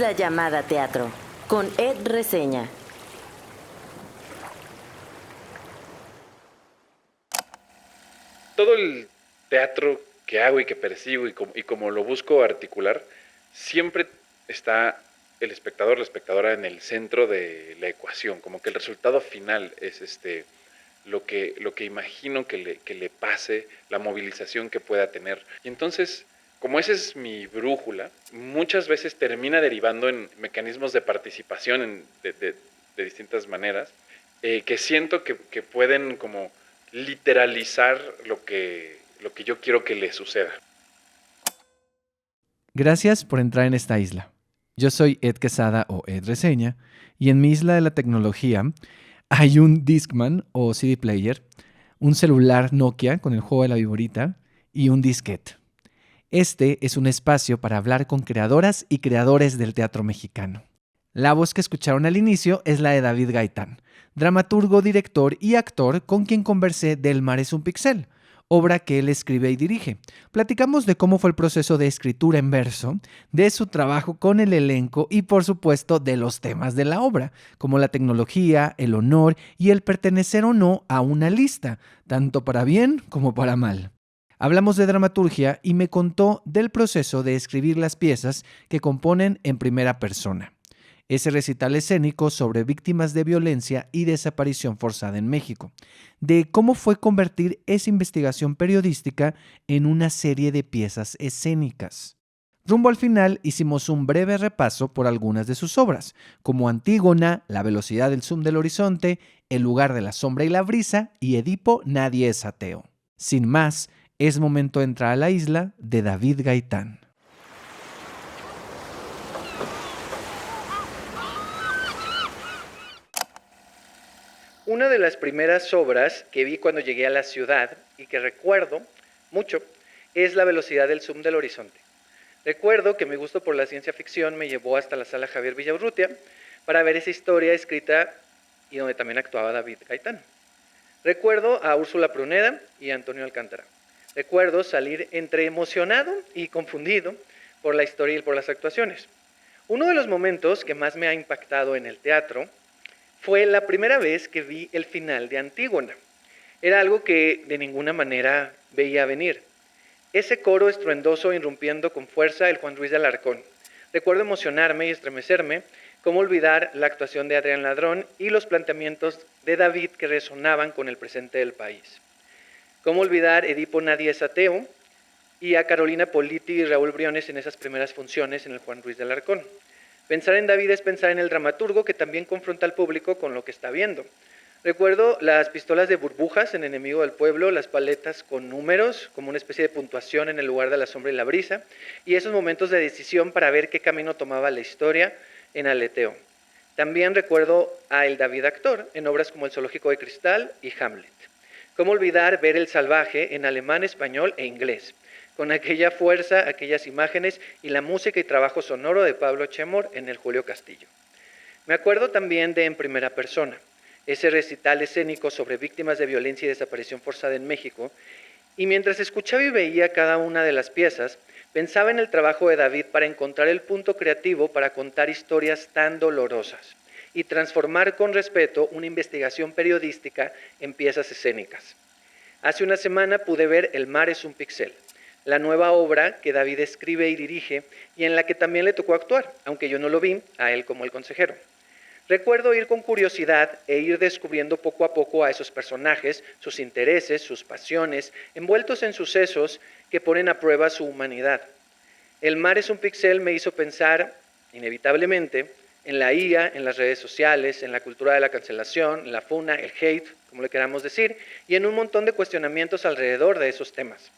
Isla llamada Teatro, con Ed Reseña. Todo el teatro que hago y que percibo y como lo busco articular, siempre está el espectador, la espectadora en el centro de la ecuación, como que el resultado final es lo que imagino que le pase, la movilización que pueda tener. Y entonces, como esa es mi brújula, muchas veces termina derivando en mecanismos de participación de distintas maneras, que siento que pueden como literalizar lo que yo quiero que le suceda. Gracias por entrar en esta isla. Yo soy Ed Quesada o Ed Reseña y en mi isla de la tecnología hay un Discman o CD player, un celular Nokia con el juego de la viborita y un disquete. Este es un espacio para hablar con creadoras y creadores del teatro mexicano. La voz que escucharon al inicio es la de David Gaitán, dramaturgo, director y actor con quien conversé del Mar es un pixel, obra que él escribe y dirige. Platicamos de cómo fue el proceso de escritura en verso, de su trabajo con el elenco y por supuesto de los temas de la obra, como la tecnología, el honor y el pertenecer o no a una lista, tanto para bien como para mal. Hablamos de dramaturgia y me contó del proceso de escribir las piezas que componen en primera persona. Ese recital escénico sobre víctimas de violencia y desaparición forzada en México, de cómo fue convertir esa investigación periodística en una serie de piezas escénicas. Rumbo al final hicimos un breve repaso por algunas de sus obras, como Antígona, La velocidad del zoom del horizonte, El lugar de la sombra y la brisa y Edipo, nadie es ateo. Sin más, es momento de entrar a la isla de David Gaitán. Una de las primeras obras que vi cuando llegué a la ciudad y que recuerdo mucho es La velocidad del zoom del horizonte. Recuerdo que mi gusto por la ciencia ficción me llevó hasta la sala Javier Villaurrutia para ver esa historia escrita y donde también actuaba David Gaitán. Recuerdo a Úrsula Pruneda y a Antonio Alcántara. Recuerdo salir entre emocionado y confundido por la historia y por las actuaciones. Uno de los momentos que más me ha impactado en el teatro fue la primera vez que vi el final de Antígona. Era algo que de ninguna manera veía venir. Ese coro estruendoso irrumpiendo con fuerza el Juan Ruiz de Alarcón. Recuerdo emocionarme y estremecerme, cómo olvidar la actuación de Adrián Ladrón y los planteamientos de David que resonaban con el presente del país. Cómo olvidar Edipo nadie es ateo y a Carolina Politi y Raúl Briones en esas primeras funciones en el Juan Ruiz de Alarcón. Pensar en David es pensar en el dramaturgo que también confronta al público con lo que está viendo. Recuerdo las pistolas de burbujas en Enemigo del Pueblo, las paletas con números, como una especie de puntuación en el lugar de la sombra y la brisa, y esos momentos de decisión para ver qué camino tomaba la historia en Aleteo. También recuerdo a el David actor en obras como El Zoológico de Cristal y Hamlet. ¿Cómo olvidar ver El Salvaje en alemán, español e inglés? Con aquella fuerza, aquellas imágenes y la música y trabajo sonoro de Pablo Chemor en el Julio Castillo. Me acuerdo también de En primera persona, ese recital escénico sobre víctimas de violencia y desaparición forzada en México, y mientras escuchaba y veía cada una de las piezas, pensaba en el trabajo de David para encontrar el punto creativo para contar historias tan dolorosas y transformar con respeto una investigación periodística en piezas escénicas. Hace una semana pude ver El mar es un pixel, la nueva obra que David escribe y dirige y en la que también le tocó actuar, aunque yo no lo vi, a él como el consejero. Recuerdo ir con curiosidad e ir descubriendo poco a poco a esos personajes, sus intereses, sus pasiones, envueltos en sucesos que ponen a prueba su humanidad. El mar es un pixel me hizo pensar, inevitablemente, en la IA, en las redes sociales, en la cultura de la cancelación, en la funa, el hate, como le queramos decir, y en un montón de cuestionamientos alrededor de esos temas.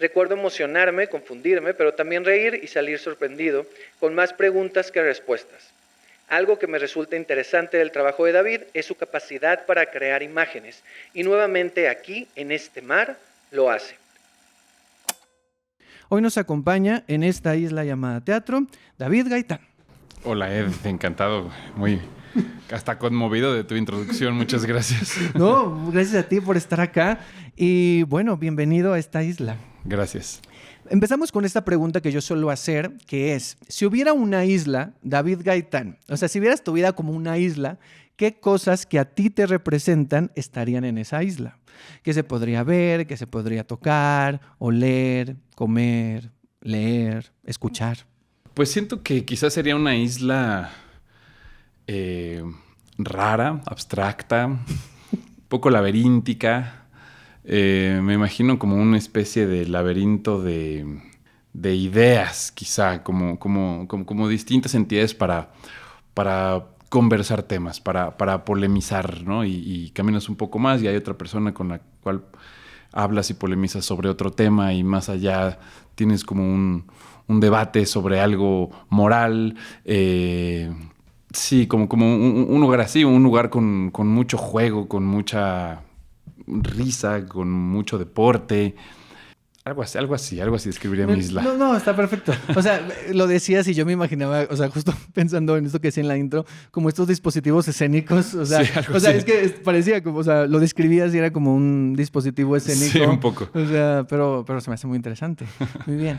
Recuerdo emocionarme, confundirme, pero también reír y salir sorprendido, con más preguntas que respuestas. Algo que me resulta interesante del trabajo de David es su capacidad para crear imágenes, y nuevamente aquí, en este mar, lo hace. Hoy nos acompaña en esta isla llamada Teatro, David Gaitán. Hola Ed, encantado, muy hasta conmovido de tu introducción, muchas gracias. No, gracias a ti por estar acá y bueno, bienvenido a esta isla. Gracias. Empezamos con esta pregunta que yo suelo hacer, que es, si hubiera una isla, David Gaitán, o sea, si vieras tu vida como una isla, ¿qué cosas que a ti te representan estarían en esa isla? ¿Qué se podría ver, qué se podría tocar, oler, comer, leer, escuchar? Pues siento que quizás sería una isla rara, abstracta, un poco laberíntica. Me imagino como una especie de laberinto de ideas, quizá, como distintas entidades para conversar temas, para polemizar, ¿no? Y caminas un poco más y hay otra persona con la cual hablas y polemizas sobre otro tema y más allá tienes como un debate sobre algo moral. Sí, como un lugar así, un lugar con mucho juego, con mucha risa, con mucho deporte. Algo así describiría mi isla. No, está perfecto. O sea, lo decías y yo me imaginaba, o sea, justo pensando en esto que decía en la intro, como estos dispositivos escénicos. O sea, Sí, algo así. es que parecía como, o sea, lo describías y era como un dispositivo escénico. Sí, un poco. O sea, pero se me hace muy interesante. Muy bien.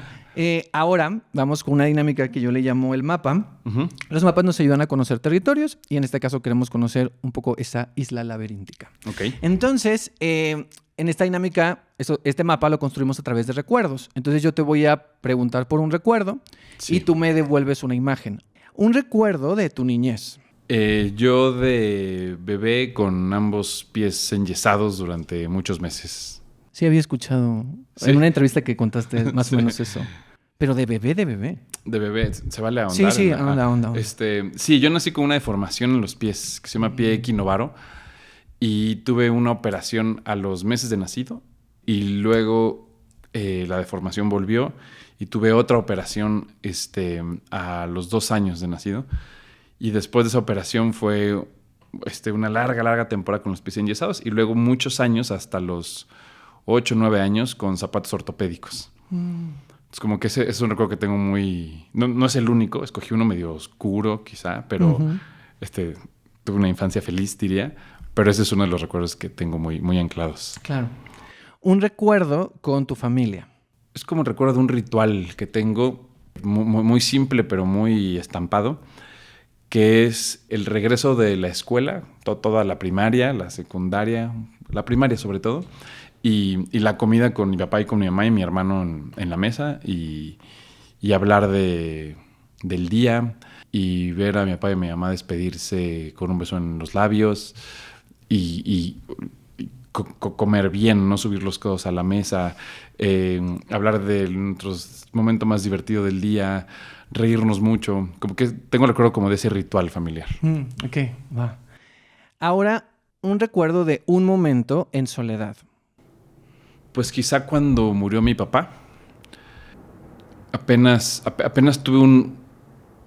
Ahora vamos con una dinámica que yo le llamo el mapa. Uh-huh. Los mapas nos ayudan a conocer territorios y en este caso queremos conocer un poco esa isla laberíntica. Ok. Entonces, en esta dinámica, este mapa lo construimos a través de recuerdos. Entonces yo te voy a preguntar por un recuerdo y tú me devuelves una imagen. Un recuerdo de tu niñez. Yo de bebé con ambos pies enyesados durante muchos meses. Sí, había escuchado Sí. en una entrevista que contaste más Sí. o menos eso. Pero de bebé. De bebé, ¿se vale ahondar? Sí, ¿verdad? onda. Sí, yo nací con una deformación en los pies que se llama pie equinovaro y tuve una operación a los meses de nacido y luego la deformación volvió y tuve otra operación a los 2 años de nacido y después de esa operación fue una larga temporada con los pies enyesados y luego muchos años hasta los 8 o 9 años con zapatos ortopédicos. Es como que ese es un recuerdo que tengo muy... No es el único, escogí uno medio oscuro quizá, pero tuve una infancia feliz, diría. Pero ese es uno de los recuerdos que tengo muy, muy anclados. Claro. Un recuerdo con tu familia. Es como un recuerdo de un ritual que tengo, muy simple pero muy estampado, que es el regreso de la escuela, toda la primaria, la secundaria, la primaria sobre todo, y la comida con mi papá y con mi mamá y mi hermano en la mesa y hablar del día y ver a mi papá y a mi mamá despedirse con un beso en los labios y comer bien, no subir los codos a la mesa, hablar de nuestro momento más divertido del día, reírnos mucho. Como que tengo el recuerdo como de ese ritual familiar. Ok, va. Ahora, un recuerdo de un momento en soledad. Pues quizá cuando murió mi papá, apenas tuve una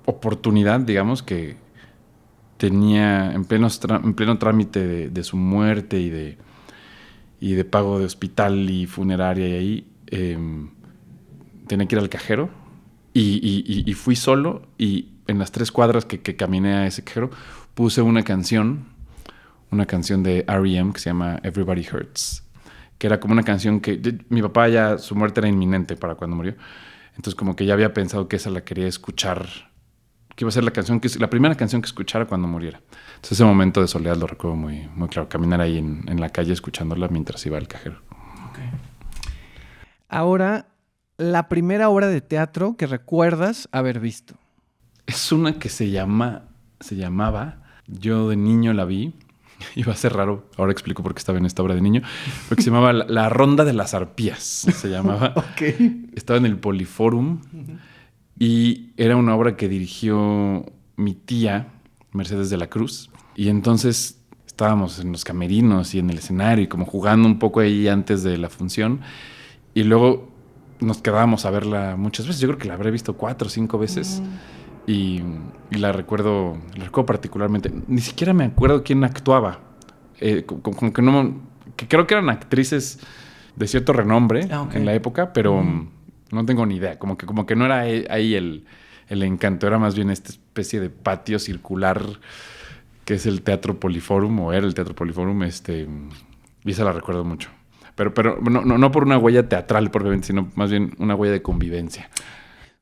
oportunidad, digamos, que tenía en pleno trámite de su muerte y de pago de hospital y funeraria y ahí tenía que ir al cajero y fui solo y en las 3 cuadras que caminé a ese cajero puse una canción de R.E.M. que se llama Everybody Hurts, que era como una canción que mi papá ya su muerte era inminente para cuando murió, entonces como que ya había pensado que esa la quería escuchar, que iba a ser la primera canción que escuchara cuando muriera. Entonces ese momento de soledad lo recuerdo muy, muy claro, caminar ahí en la calle escuchándola mientras iba al cajero. Okay. Ahora, la primera obra de teatro que recuerdas haber visto. Es una que se llamaba, yo de niño la vi, iba a ser raro, ahora explico por qué estaba en esta obra de niño, porque se llamaba La Ronda de las Arpías, se llamaba. Okay. Estaba en el Poliforum y era una obra que dirigió mi tía, Mercedes de la Cruz, y entonces estábamos en los camerinos y en el escenario y como jugando un poco ahí antes de la función y luego nos quedábamos a verla muchas veces, yo creo que la habré visto 4 o 5 veces. Y la recuerdo particularmente. Ni siquiera me acuerdo quién actuaba. Como que no... Que creo que eran actrices de cierto renombre en la época, pero no tengo ni idea. Como que no era ahí el encanto. Era más bien esta especie de patio circular que es el Teatro Poliforum, o era el Teatro Poliforum. Y esa la recuerdo mucho. Pero no por una huella teatral propiamente, sino más bien una huella de convivencia.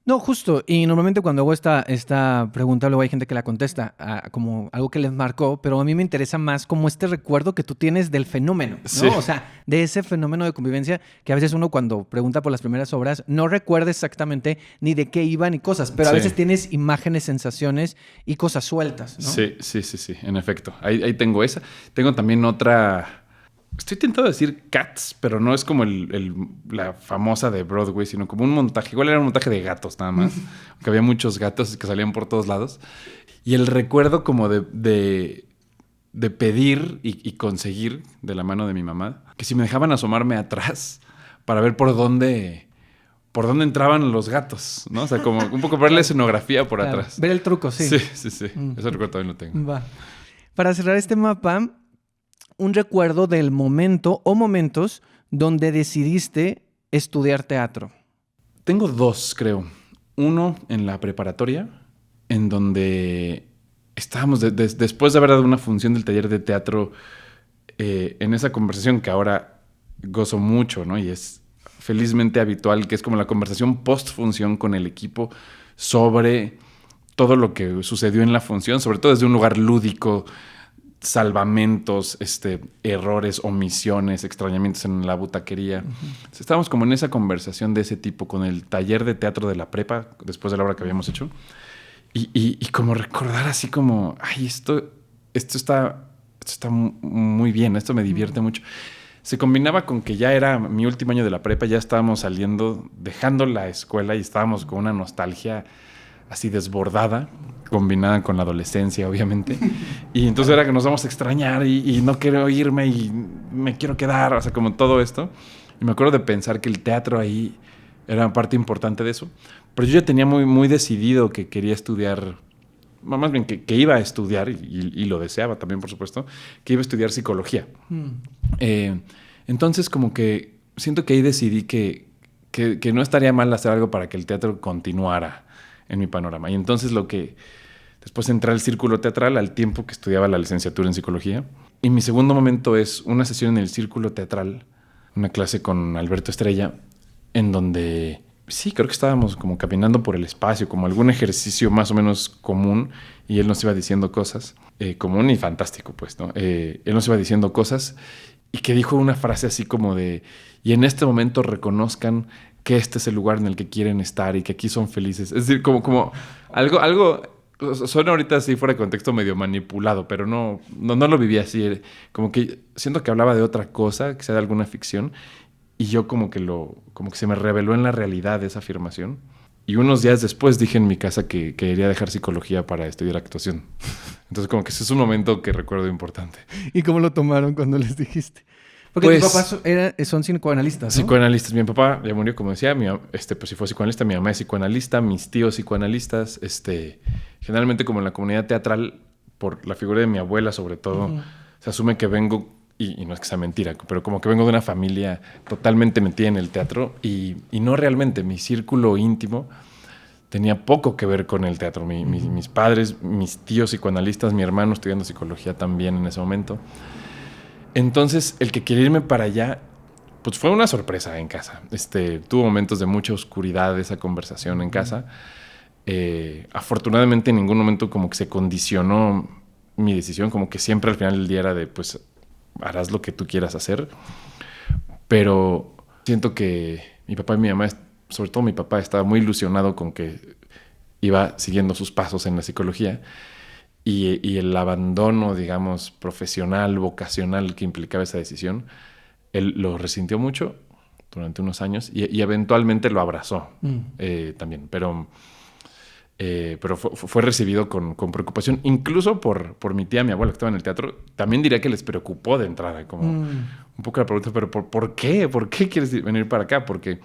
No, justo. Y normalmente cuando hago esta pregunta, luego hay gente que la contesta como algo que les marcó, pero a mí me interesa más como este recuerdo que tú tienes del fenómeno, ¿no? Sí. O sea, de ese fenómeno de convivencia que a veces uno cuando pregunta por las primeras obras no recuerda exactamente ni de qué iba ni cosas, pero a Sí. veces tienes imágenes, sensaciones y cosas sueltas, ¿no? Sí, en efecto. Ahí tengo esa. Tengo también otra... Estoy tentado de decir Cats, pero no es como la famosa de Broadway, sino como un montaje. Igual era un montaje de gatos nada más. Aunque había muchos gatos que salían por todos lados. Y el recuerdo como de pedir y conseguir de la mano de mi mamá, que si me dejaban asomarme atrás para ver por dónde entraban los gatos, ¿no? O sea, como un poco ver la escenografía por Claro, atrás. ver el truco, sí. Sí. Ese recuerdo también lo tengo. Va. Para cerrar este mapa, un recuerdo del momento o momentos donde decidiste estudiar teatro. Tengo dos, creo. Uno en la preparatoria, en donde estábamos después de haber dado una función del taller de teatro, en esa conversación que ahora gozo mucho, ¿no? Y es felizmente habitual, que es como la conversación post-función con el equipo sobre todo lo que sucedió en la función, sobre todo desde un lugar lúdico, salvamentos, errores, omisiones, extrañamientos en la butaquería. Estábamos como en esa conversación de ese tipo con el taller de teatro de la prepa, después de la obra que habíamos hecho. Y como recordar así como, ay, esto está muy bien, esto me divierte mucho. Se combinaba con que ya era mi último año de la prepa, ya estábamos saliendo, dejando la escuela y estábamos con una nostalgia así desbordada, combinada con la adolescencia, obviamente. Y entonces era que nos vamos a extrañar y no quiero irme y me quiero quedar, o sea, como todo esto. Y me acuerdo de pensar que el teatro ahí era parte importante de eso. Pero yo ya tenía muy, muy decidido que quería estudiar, más bien que iba a estudiar, y lo deseaba también, por supuesto, que iba a estudiar psicología. Entonces, como que siento que ahí decidí que no estaría mal hacer algo para que el teatro continuara en mi panorama. Y entonces después entré al círculo teatral al tiempo que estudiaba la licenciatura en psicología. Y mi segundo momento es una sesión en el círculo teatral, una clase con Alberto Estrella, en donde sí, creo que estábamos como caminando por el espacio, como algún ejercicio más o menos común, y él nos iba diciendo cosas, común y fantástico, pues, ¿no? Él nos iba diciendo cosas y que dijo una frase así como de, y en este momento reconozcan que este es el lugar en el que quieren estar y que aquí son felices. Es decir, como algo suena ahorita así fuera de contexto medio manipulado, pero no lo viví así. Como que siento que hablaba de otra cosa, que sea de alguna ficción, y yo como que se me reveló en la realidad esa afirmación. Y unos días después dije en mi casa que quería dejar psicología para estudiar actuación. Entonces como que ese es un momento que recuerdo importante. ¿Y cómo lo tomaron cuando les dijiste? Porque Pues, tus papás son psicoanalistas, ¿no? Psicoanalistas. Mi papá ya murió, como decía. Pues sí fue psicoanalista. Mi mamá es psicoanalista. Mis tíos psicoanalistas. Generalmente como en la comunidad teatral, por la figura de mi abuela sobre todo, se asume que vengo, y no es que sea mentira, pero como que vengo de una familia totalmente metida en el teatro y no realmente. Mi círculo íntimo tenía poco que ver con el teatro. Mis padres, mis tíos psicoanalistas, mi hermano estudiando psicología también en ese momento. Entonces, el que quería irme para allá, pues fue una sorpresa en casa. Tuvo momentos de mucha oscuridad esa conversación en casa. Afortunadamente en ningún momento como que se condicionó mi decisión, como que siempre al final del día era de, pues, harás lo que tú quieras hacer. Pero siento que mi papá y mi mamá, sobre todo mi papá, estaba muy ilusionado con que iba siguiendo sus pasos en la psicología. Y el abandono, digamos, profesional, vocacional que implicaba esa decisión, él lo resintió mucho durante unos años y eventualmente lo abrazó también. Pero fue recibido con preocupación, incluso por mi tía, mi abuela, que estaba en el teatro. También diría que les preocupó de entrada, como un poco la pregunta, pero ¿por qué? ¿Por qué quieres venir para acá? Porque,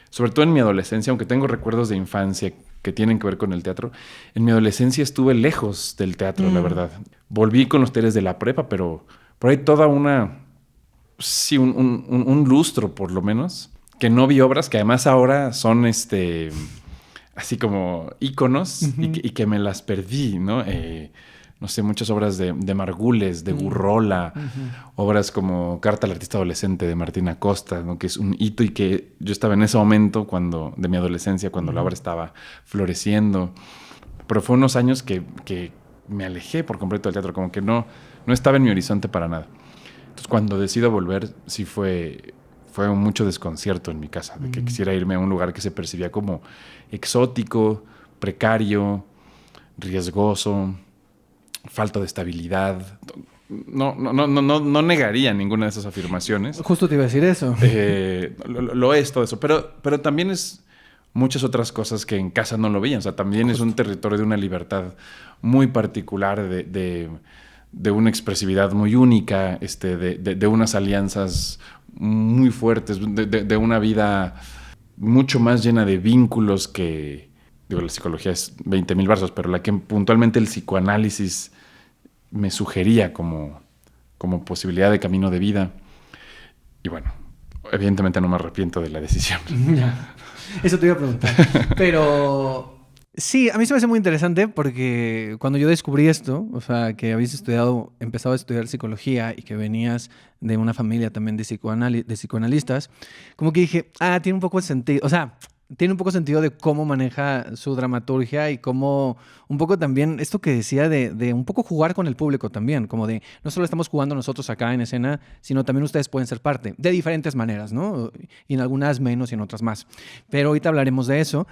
sobre todo en mi adolescencia, aunque tengo recuerdos de infancia que tienen que ver con el teatro, en mi adolescencia estuve lejos del teatro, la verdad. Volví con los talleres de la prepa, pero por ahí toda un lustro, por lo menos, que no vi obras que además ahora son así como íconos y que me las perdí, ¿no? no sé, muchas obras de Margules, de Gurrola, obras como Carta al artista adolescente de Martín Acosta, ¿no? Que es un hito y que yo estaba en ese momento de mi adolescencia, cuando la obra estaba floreciendo. Pero fue unos años que me alejé por completo del teatro, como que no estaba en mi horizonte para nada. Entonces, cuando decido volver, sí fue mucho desconcierto en mi casa, de que quisiera irme a un lugar que se percibía como exótico, precario, riesgoso, falta de estabilidad. No negaría ninguna de esas afirmaciones. Justo te iba a decir eso. Lo es todo eso, pero también es muchas otras cosas que en casa no lo veían. O sea, también es un territorio de una libertad muy particular, de una expresividad muy única, de unas alianzas muy fuertes, de una vida mucho más llena de vínculos que... Digo, la psicología es 20,000 versos, pero la que puntualmente el psicoanálisis me sugería como posibilidad de camino de vida. Y bueno, evidentemente no me arrepiento de la decisión. Eso te iba a preguntar. Pero sí, a mí se me hace muy interesante porque cuando yo descubrí esto, o sea, que habías empezado a estudiar psicología y que venías de una familia también de psicoanalistas, como que dije, tiene un poco de sentido. O sea, tiene un poco sentido de cómo maneja su dramaturgia y cómo un poco también esto que decía de un poco jugar con el público también, como de no solo estamos jugando nosotros acá en escena, sino también ustedes pueden ser parte de diferentes maneras, ¿no? Y en algunas menos y en otras más. Pero ahorita hablaremos de eso.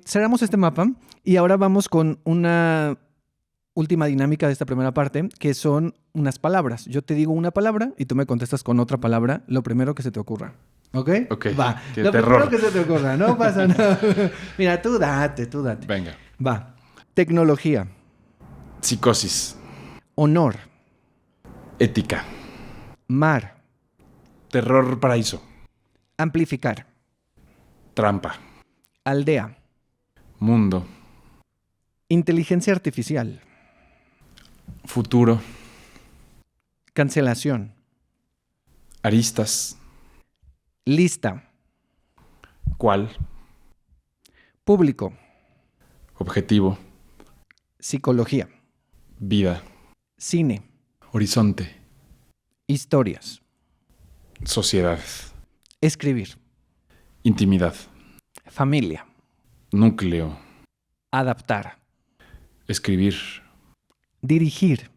Cerramos este mapa y ahora vamos con una última dinámica de esta primera parte, que son unas palabras. Yo te digo una palabra y tú me contestas con otra palabra, lo primero que se te ocurra. ¿Ok? Ok. Va. Qué Lo terror. primero que se te ocurra, no pasa nada. Mira, tú date. Venga. Va. Tecnología. Psicosis. Honor. Ética. Mar. Terror paraíso. Amplificar. Trampa. Aldea. Mundo. Inteligencia artificial. Futuro. Cancelación. Aristas. Lista. ¿Cuál? Público. Objetivo. Psicología. Vida. Cine. Horizonte. Historias. Sociedad. Escribir. Intimidad. Familia. Núcleo. Adaptar. Escribir. Dirigir.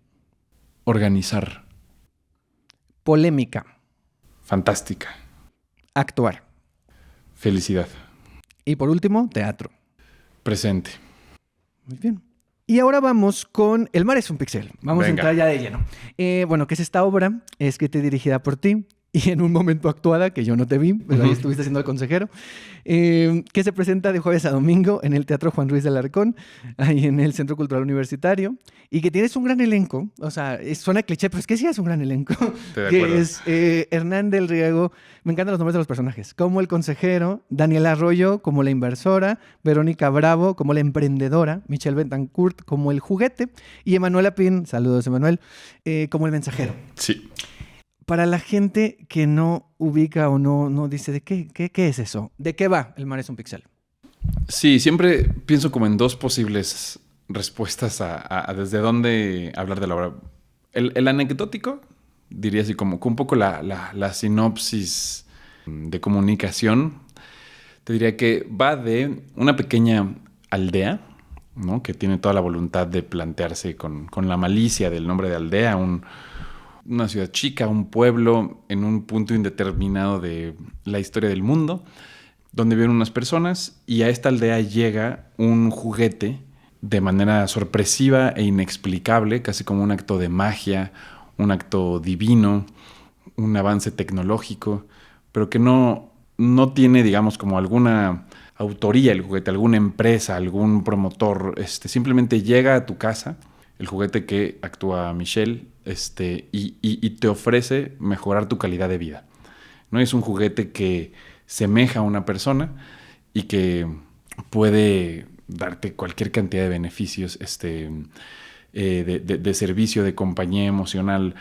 Organizar. Polémica. Fantástica. Actuar. Felicidad. Y por último, teatro. Presente. Muy bien. Y ahora vamos con El mar es un pixel. Vamos Venga. a entrar ya de lleno. Bueno, ¿qué es esta obra? Escrita y dirigida por ti y en un momento actuada, que yo no te vi, pero ahí estuviste siendo el consejero, que se presenta de jueves a domingo en el Teatro Juan Ruiz de Alarcón, ahí en el Centro Cultural Universitario, y que tienes un gran elenco. O sea, suena cliché, pero es que sí es un gran elenco. Estoy de Que acuerdo. es Hernán del Riego, me encantan los nombres de los personajes, como el consejero, Daniela Arroyo como la inversora, Verónica Bravo como la emprendedora, Michelle Betancourt como el juguete y Emanuela Pin, saludos Emanuel, como el mensajero. Sí. Para la gente que no ubica o no dice, ¿de qué es eso? ¿De qué va El mar es un pixel? Sí, siempre pienso como en dos posibles respuestas a desde dónde hablar de la obra. El anecdótico, diría así como un poco la sinopsis de comunicación, te diría que va de una pequeña aldea, ¿no? Que tiene toda la voluntad de plantearse con la malicia del nombre de aldea, una ciudad chica, un pueblo en un punto indeterminado de la historia del mundo, donde viven unas personas y a esta aldea llega un juguete de manera sorpresiva e inexplicable, casi como un acto de magia, un acto divino, un avance tecnológico, pero que no tiene, digamos, como alguna autoría el juguete, alguna empresa, algún promotor. Simplemente llega a tu casa el juguete que actúa Michelle, y te ofrece mejorar tu calidad de vida. No es un juguete que semeja a una persona y que puede darte cualquier cantidad de beneficios, de servicio, de compañía emocional,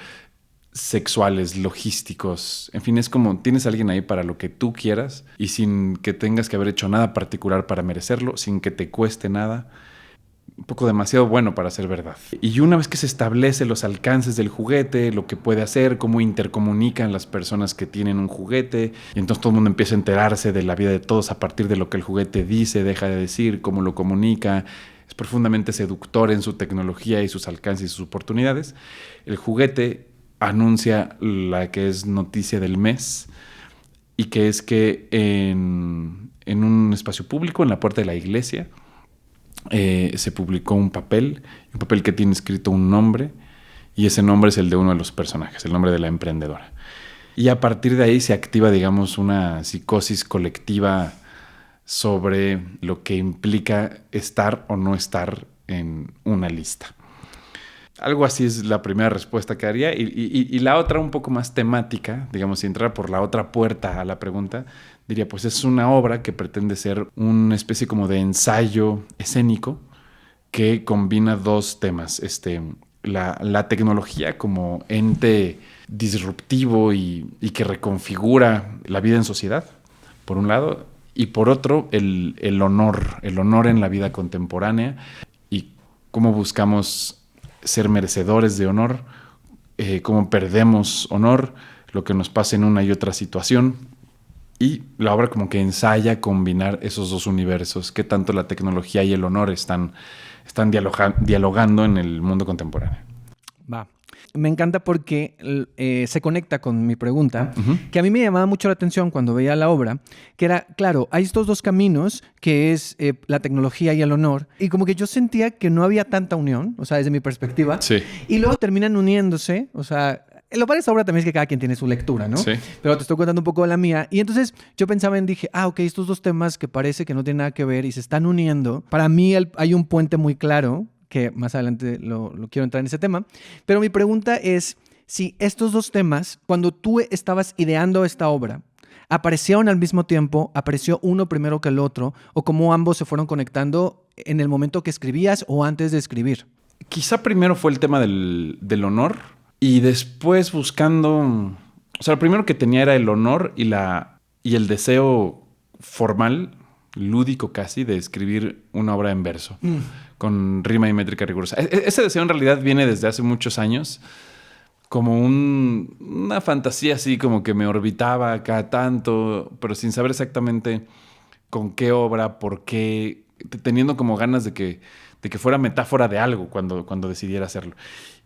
sexuales, logísticos. En fin, es como tienes a alguien ahí para lo que tú quieras y sin que tengas que haber hecho nada particular para merecerlo, sin que te cueste nada. un poco demasiado bueno para ser verdad. Y una vez que se establece los alcances del juguete, lo que puede hacer, cómo intercomunican las personas que tienen un juguete, y entonces todo el mundo empieza a enterarse de la vida de todos a partir de lo que el juguete dice, deja de decir, cómo lo comunica, es profundamente seductor en su tecnología y sus alcances y sus oportunidades. El juguete anuncia la que es noticia del mes, y que es que en un espacio público, en la puerta de la iglesia, se publicó un papel que tiene escrito un nombre, y ese nombre es el de uno de los personajes, el nombre de la emprendedora. Y a partir de ahí se activa, digamos, una psicosis colectiva sobre lo que implica estar o no estar en una lista. Algo así es la primera respuesta que haría. Y la otra, un poco más temática, digamos, si entrara por la otra puerta a la pregunta, diría, pues es una obra que pretende ser una especie como de ensayo escénico que combina dos temas. La tecnología como ente disruptivo y que reconfigura la vida en sociedad, por un lado, y por otro, el honor en la vida contemporánea y cómo buscamos ser merecedores de honor, cómo perdemos honor, lo que nos pasa en una y otra situación. Y la obra como que ensaya combinar esos dos universos, que tanto la tecnología y el honor están dialogando en el mundo contemporáneo. Va. Me encanta porque se conecta con mi pregunta, que a mí me llamaba mucho la atención cuando veía la obra, que era, claro, hay estos dos caminos, que es la tecnología y el honor, y como que yo sentía que no había tanta unión, o sea, desde mi perspectiva, Sí. y luego terminan uniéndose, o sea, lo padre de esta obra también es que cada quien tiene su lectura, ¿no? Sí. Pero te estoy contando un poco de la mía, y entonces yo pensaba dije, ok, estos dos temas que parece que no tienen nada que ver y se están uniendo, para mí hay un puente muy claro, que más adelante lo quiero entrar en ese tema. Pero mi pregunta es si estos dos temas, cuando tú estabas ideando esta obra, aparecieron al mismo tiempo, apareció uno primero que el otro, o cómo ambos se fueron conectando en el momento que escribías o antes de escribir. Quizá primero fue el tema del honor, y después buscando... O sea, lo primero que tenía era el honor y el deseo formal, lúdico casi, de escribir una obra en verso, con rima y métrica rigurosa. Ese deseo en realidad viene desde hace muchos años, como una fantasía así, como que me orbitaba cada tanto, pero sin saber exactamente con qué obra, por qué, teniendo como ganas de que fuera metáfora de algo cuando decidiera hacerlo.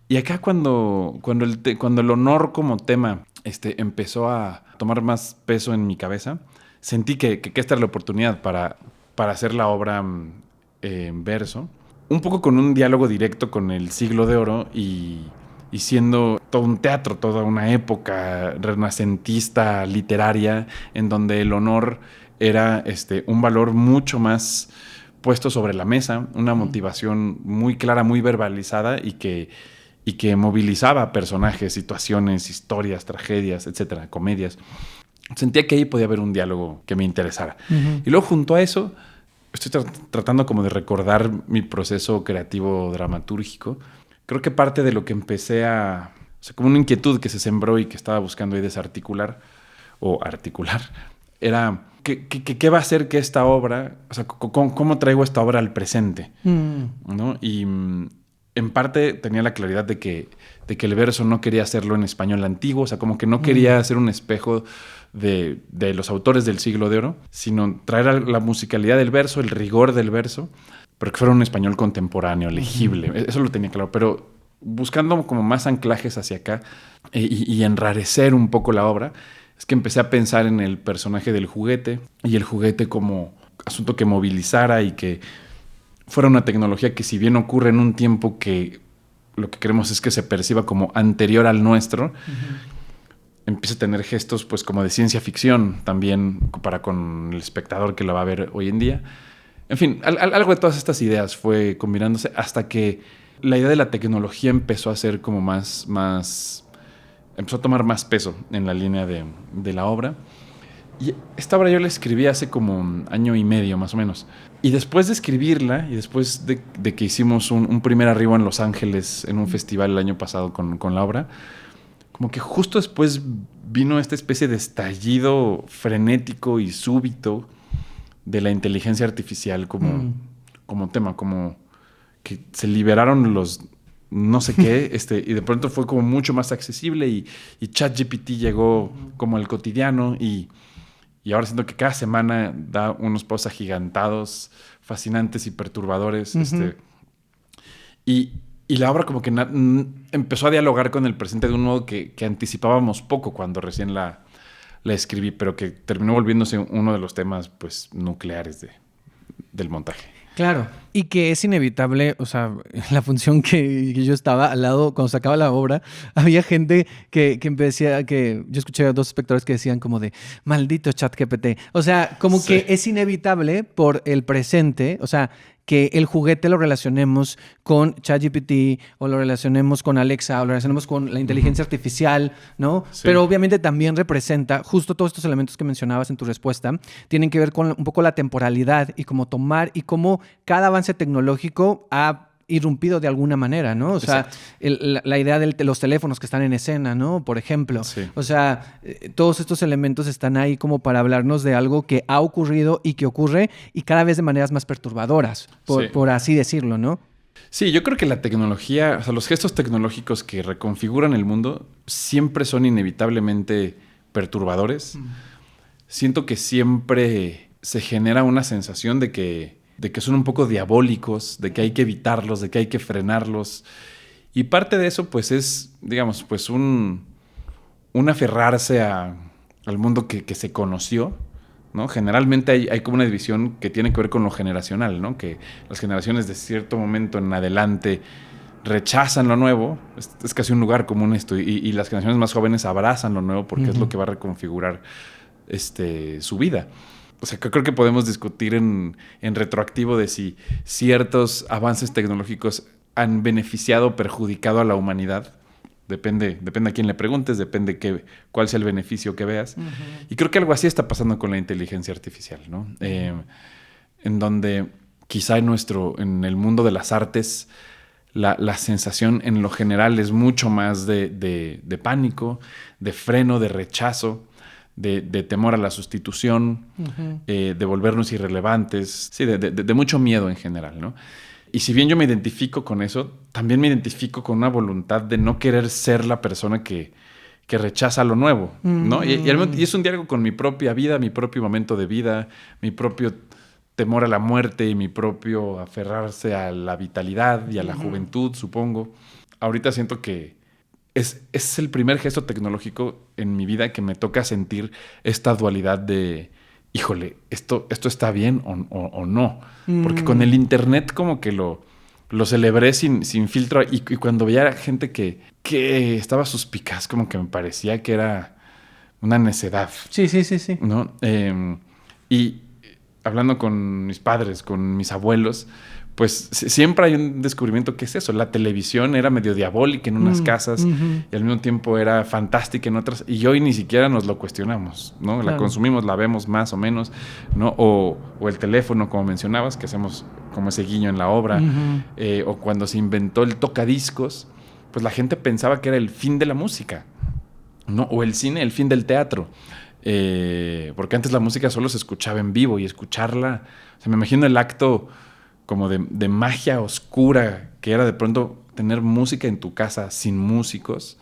Y acá cuando el honor como tema empezó a tomar más peso en mi cabeza, sentí que esta era la oportunidad para hacer la obra en verso, un poco con un diálogo directo con el Siglo de Oro y siendo todo un teatro, toda una época renacentista literaria en donde el honor era un valor mucho más puesto sobre la mesa, una motivación muy clara, muy verbalizada y que movilizaba personajes, situaciones, historias, tragedias, etcétera, comedias. Sentía que ahí podía haber un diálogo que me interesara. Y luego junto a eso, estoy tratando como de recordar mi proceso creativo dramatúrgico. Creo que parte de lo que empecé o sea, como una inquietud que se sembró y que estaba buscando ahí desarticular o articular, era ¿qué va a hacer que esta obra, o sea, cómo traigo esta obra al presente? ¿No? Y en parte tenía la claridad de que el verso no quería hacerlo en español antiguo, o sea, como que no quería hacer un espejo de los autores del Siglo de Oro, sino traer la musicalidad del verso, el rigor del verso, pero que fuera un español contemporáneo, legible. Eso lo tenía claro, pero buscando como más anclajes hacia acá y enrarecer un poco la obra, es que empecé a pensar en el personaje del juguete y el juguete como asunto que movilizara y que fuera una tecnología que, si bien ocurre en un tiempo que lo que queremos es que se perciba como anterior al nuestro, empieza a tener gestos pues como de ciencia ficción también para con el espectador que lo va a ver hoy en día. En fin, algo de todas estas ideas fue combinándose hasta que la idea de la tecnología empezó a ser como empezó a tomar más peso en la línea de la obra. Y esta obra yo la escribí hace como un año y medio más o menos. Y después de escribirla y después de que hicimos un primer arribo en Los Ángeles en un festival el año pasado con la obra, como que justo después vino esta especie de estallido frenético y súbito de la inteligencia artificial como tema, como que se liberaron los no sé qué, y de pronto fue como mucho más accesible y ChatGPT llegó como al cotidiano y ahora siento que cada semana da unos posts agigantados, fascinantes y perturbadores. Y la obra como que empezó a dialogar con el presente de un modo que anticipábamos poco cuando recién la escribí, pero que terminó volviéndose uno de los temas pues nucleares del montaje. Claro, y que es inevitable, o sea, la función que yo estaba al lado, cuando se acaba la obra, había gente que decía, que yo escuché a dos espectadores que decían como de, maldito ChatGPT. O sea, como que es inevitable por el presente, o sea, que el juguete lo relacionemos con ChatGPT o lo relacionemos con Alexa o lo relacionemos con la inteligencia artificial, ¿no? Sí. Pero obviamente también representa justo todos estos elementos que mencionabas en tu respuesta, tienen que ver con un poco la temporalidad y cómo tomar y cómo cada avance tecnológico ha irrumpido de alguna manera, ¿no? O sea, la idea de los teléfonos que están en escena, ¿no? Por ejemplo. Sí. O sea, todos estos elementos están ahí como para hablarnos de algo que ha ocurrido y que ocurre y cada vez de maneras más perturbadoras, por así decirlo, ¿no? Sí, yo creo que la tecnología, o sea, los gestos tecnológicos que reconfiguran el mundo siempre son inevitablemente perturbadores. Siento que siempre se genera una sensación de que son un poco diabólicos, de que hay que evitarlos, de que hay que frenarlos. Y parte de eso, pues, es, digamos, pues un aferrarse al mundo que se conoció, ¿no? Generalmente hay como una división que tiene que ver con lo generacional, ¿no? Que las generaciones de cierto momento en adelante rechazan lo nuevo. Es casi un lugar común esto. Y las generaciones más jóvenes abrazan lo nuevo porque es lo que va a reconfigurar su vida. O sea, creo que podemos discutir en retroactivo de si ciertos avances tecnológicos han beneficiado o perjudicado a la humanidad. Depende a quién le preguntes, depende cuál sea el beneficio que veas. Y creo que algo así está pasando con la inteligencia artificial, ¿no? En donde quizá en el mundo de las artes la sensación en lo general es mucho más de pánico, de freno, de rechazo, de temor a la sustitución, de volvernos irrelevantes, sí, de mucho miedo en general, ¿no? Y si bien yo me identifico con eso, también me identifico con una voluntad de no querer ser la persona que rechaza lo nuevo, ¿no? Y es un diálogo con mi propia vida, mi propio momento de vida, mi propio temor a la muerte y mi propio aferrarse a la vitalidad y a la juventud, supongo. Ahorita siento que es el primer gesto tecnológico en mi vida que me toca sentir esta dualidad de, híjole, ¿esto está bien o no? Porque con el internet como que lo celebré sin filtro y cuando veía gente que estaba suspicaz, como que me parecía que era una necedad. Sí. ¿No? Y hablando con mis padres, con mis abuelos, pues siempre hay un descubrimiento que es eso. La televisión era medio diabólica en unas casas y al mismo tiempo era fantástica en otras. Y hoy ni siquiera nos lo cuestionamos, ¿no? Claro. La consumimos, la vemos más o menos, ¿no? O el teléfono, como mencionabas, que hacemos como ese guiño en la obra. O cuando se inventó el tocadiscos, pues la gente pensaba que era el fin de la música, ¿no? O el cine, el fin del teatro. Porque antes la música solo se escuchaba en vivo y escucharla... O sea, me imagino el acto como de magia oscura que era de pronto tener música en tu casa sin músicos.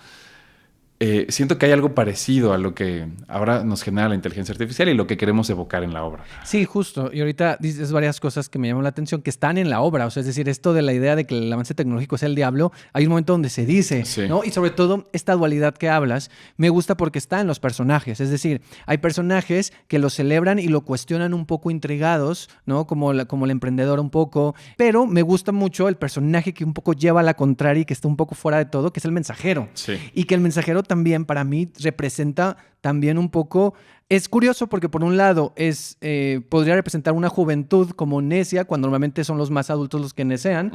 Siento que hay algo parecido a lo que ahora nos genera la inteligencia artificial y lo que queremos evocar en la obra. Sí, justo. Y ahorita dices varias cosas que me llaman la atención, que están en la obra. O sea, es decir, esto de la idea de que el avance tecnológico es el diablo, hay un momento donde se dice, sí, ¿no? Y sobre todo, esta dualidad que hablas, me gusta porque está en los personajes. Es decir, hay personajes que lo celebran y lo cuestionan un poco intrigados, ¿no? Como la emprendedora un poco. Pero me gusta mucho el personaje que un poco lleva a la contraria y que está un poco fuera de todo, que es el mensajero. Sí. Y que el mensajero también para mí representa también un poco... Es curioso porque por un lado podría representar una juventud como necia, cuando normalmente son los más adultos los que necean,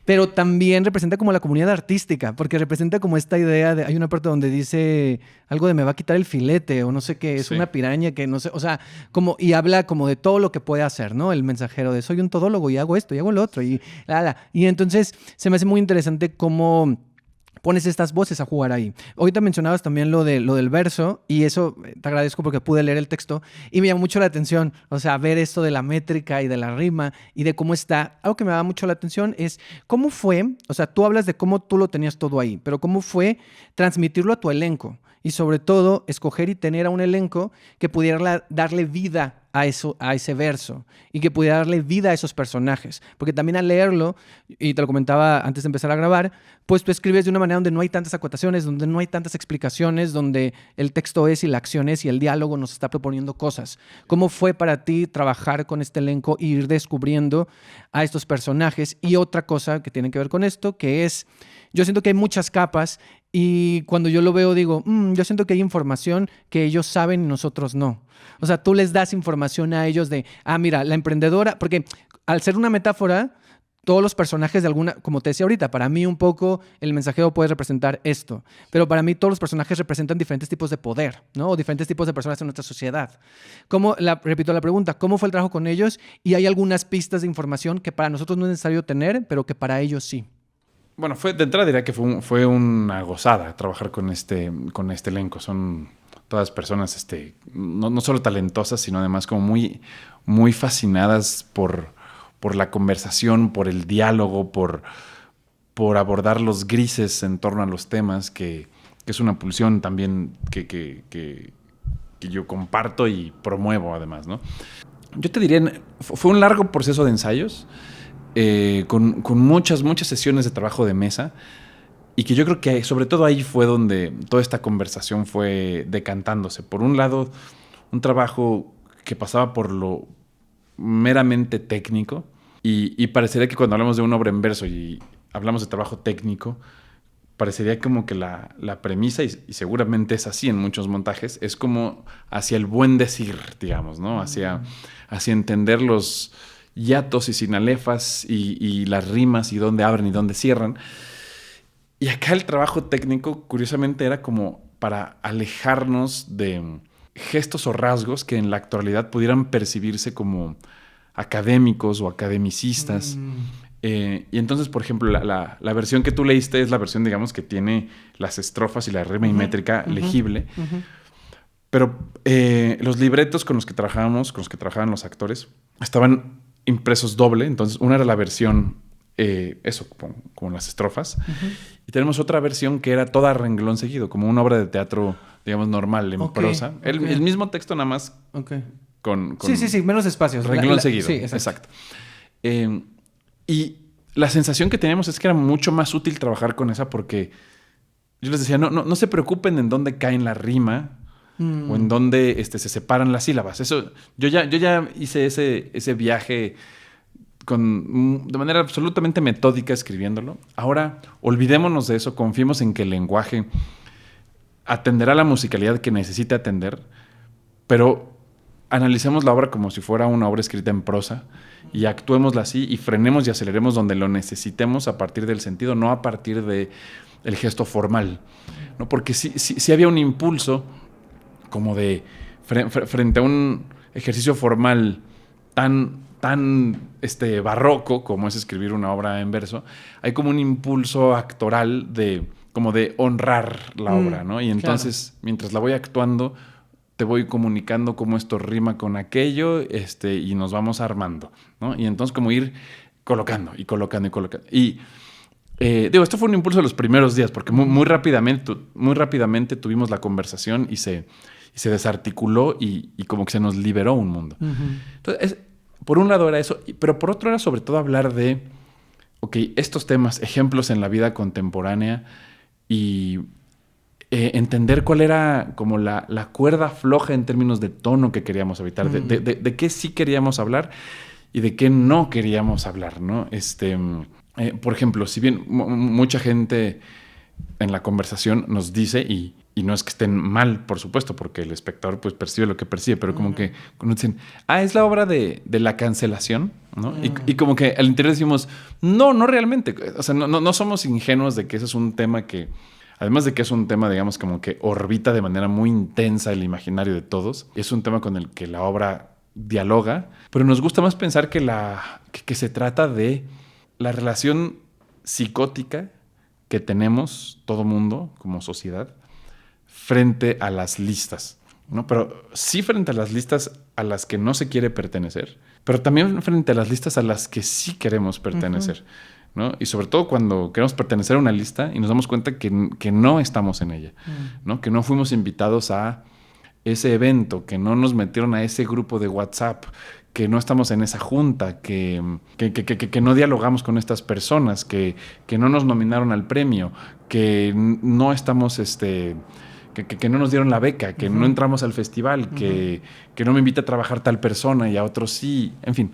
pero también representa como la comunidad artística, porque representa como esta idea de... Hay una parte donde dice algo de me va a quitar el filete o no sé qué, es una piraña que no sé... O sea, y habla como de todo lo que puede hacer, ¿no? El mensajero de soy un todólogo y hago esto y hago lo otro y entonces se me hace muy interesante cómo pones estas voces a jugar ahí. Ahorita mencionabas también lo del verso y eso te agradezco porque pude leer el texto y me llamó mucho la atención, o sea, ver esto de la métrica y de la rima y de cómo está. Algo que me daba mucho la atención es cómo fue, o sea, tú hablas de cómo tú lo tenías todo ahí, pero cómo fue transmitirlo a tu elenco y sobre todo escoger y tener a un elenco que pudiera darle vida a eso, a ese verso y que pudiera darle vida a esos personajes. Porque también al leerlo, y te lo comentaba antes de empezar a grabar, pues tú escribes de una manera donde no hay tantas acotaciones, donde no hay tantas explicaciones, donde el texto es y la acción es y el diálogo nos está proponiendo cosas. ¿Cómo fue para ti trabajar con este elenco e ir descubriendo a estos personajes? Y otra cosa que tiene que ver con esto, que es, yo siento que hay muchas capas y cuando yo lo veo digo, yo siento que hay información que ellos saben y nosotros no. O sea, tú les das información a ellos de, mira, la emprendedora, porque al ser una metáfora, todos los personajes de alguna, como te decía ahorita, para mí un poco el mensajero puede representar esto, pero para mí todos los personajes representan diferentes tipos de poder, ¿no? O diferentes tipos de personas en nuestra sociedad. Repito la pregunta, ¿cómo fue el trabajo con ellos? Y hay algunas pistas de información que para nosotros no es necesario tener, pero que para ellos sí. Bueno, de entrada diría que fue una gozada trabajar con este elenco. Son todas personas no solo talentosas, sino además como muy, muy fascinadas por la conversación, por el diálogo, por abordar los grises en torno a los temas, que es una pulsión también que yo comparto y promuevo además, ¿no? Yo te diría, fue un largo proceso de ensayos, con muchas sesiones de trabajo de mesa, y que yo creo que sobre todo ahí fue donde toda esta conversación fue decantándose. Por un lado, un trabajo que pasaba por lo meramente técnico, y parecería que cuando hablamos de una obra en verso y hablamos de trabajo técnico, parecería como que la premisa, y seguramente es así en muchos montajes, es como hacia el buen decir, digamos, ¿no? Hacia entender los hiatos y sinalefas y las rimas y dónde abren y dónde cierran. Y acá el trabajo técnico, curiosamente, era como para alejarnos de gestos o rasgos que en la actualidad pudieran percibirse como académicos o academicistas. Y entonces, por ejemplo, la versión que tú leíste es la versión, digamos, que tiene las estrofas y la rima y métrica legible. Pero los libretos con los que trabajaban los actores, estaban impresos doble. Entonces, una era la versión, como las estrofas. Y tenemos otra versión que era toda a renglón seguido, como una obra de teatro, digamos, normal, en prosa. El mismo texto, nada más con Sí, menos espacios. Renglón seguido. Sí, exacto. Y la sensación que teníamos es que era mucho más útil trabajar con esa, porque yo les decía, no se preocupen en dónde caen la rima o en dónde se separan las sílabas. Eso, yo ya hice ese viaje de manera absolutamente metódica escribiéndolo. Ahora olvidémonos de eso, confiemos en que el lenguaje atenderá la musicalidad que necesite atender, pero analicemos la obra como si fuera una obra escrita en prosa y actuémosla así y frenemos y aceleremos donde lo necesitemos a partir del sentido, no a partir del gesto formal, ¿no? Porque sí había un impulso como de frente a un ejercicio formal tan barroco como es escribir una obra en verso, hay como un impulso actoral de honrar la obra, ¿no? Y entonces, mientras la voy actuando, te voy comunicando cómo esto rima con aquello, y nos vamos armando, ¿no? Y entonces como ir colocando. Y esto fue un impulso de los primeros días, porque muy rápidamente tuvimos la conversación y se desarticuló y como que se nos liberó un mundo. Entonces, por un lado era eso, pero por otro era sobre todo hablar de, estos temas, ejemplos en la vida contemporánea y entender cuál era como la cuerda floja en términos de tono que queríamos evitar, de qué sí queríamos hablar y de qué no queríamos hablar, ¿no? Por ejemplo, si bien mucha gente en la conversación nos dice, y no es que estén mal, por supuesto, porque el espectador pues percibe lo que percibe, pero como que cuando dicen, es la obra de la cancelación, ¿no? Y como que al interior decimos, no realmente. O sea, no somos ingenuos de que ese es un tema que, además de que es un tema, digamos, como que orbita de manera muy intensa el imaginario de todos, es un tema con el que la obra dialoga, pero nos gusta más pensar que se trata de la relación psicótica que tenemos todo mundo como sociedad frente a las listas, ¿no? Pero sí frente a las listas a las que no se quiere pertenecer, pero también frente a las listas a las que sí queremos pertenecer, ¿no? Y sobre todo cuando queremos pertenecer a una lista y nos damos cuenta que no estamos en ella, ¿no? Que no fuimos invitados a ese evento, que no nos metieron a ese grupo de WhatsApp, que no estamos en esa junta, que no dialogamos con estas personas, que no nos nominaron al premio, que no estamos, que no nos dieron la beca, que no entramos al festival, que no me invita a trabajar tal persona y a otros sí. En fin,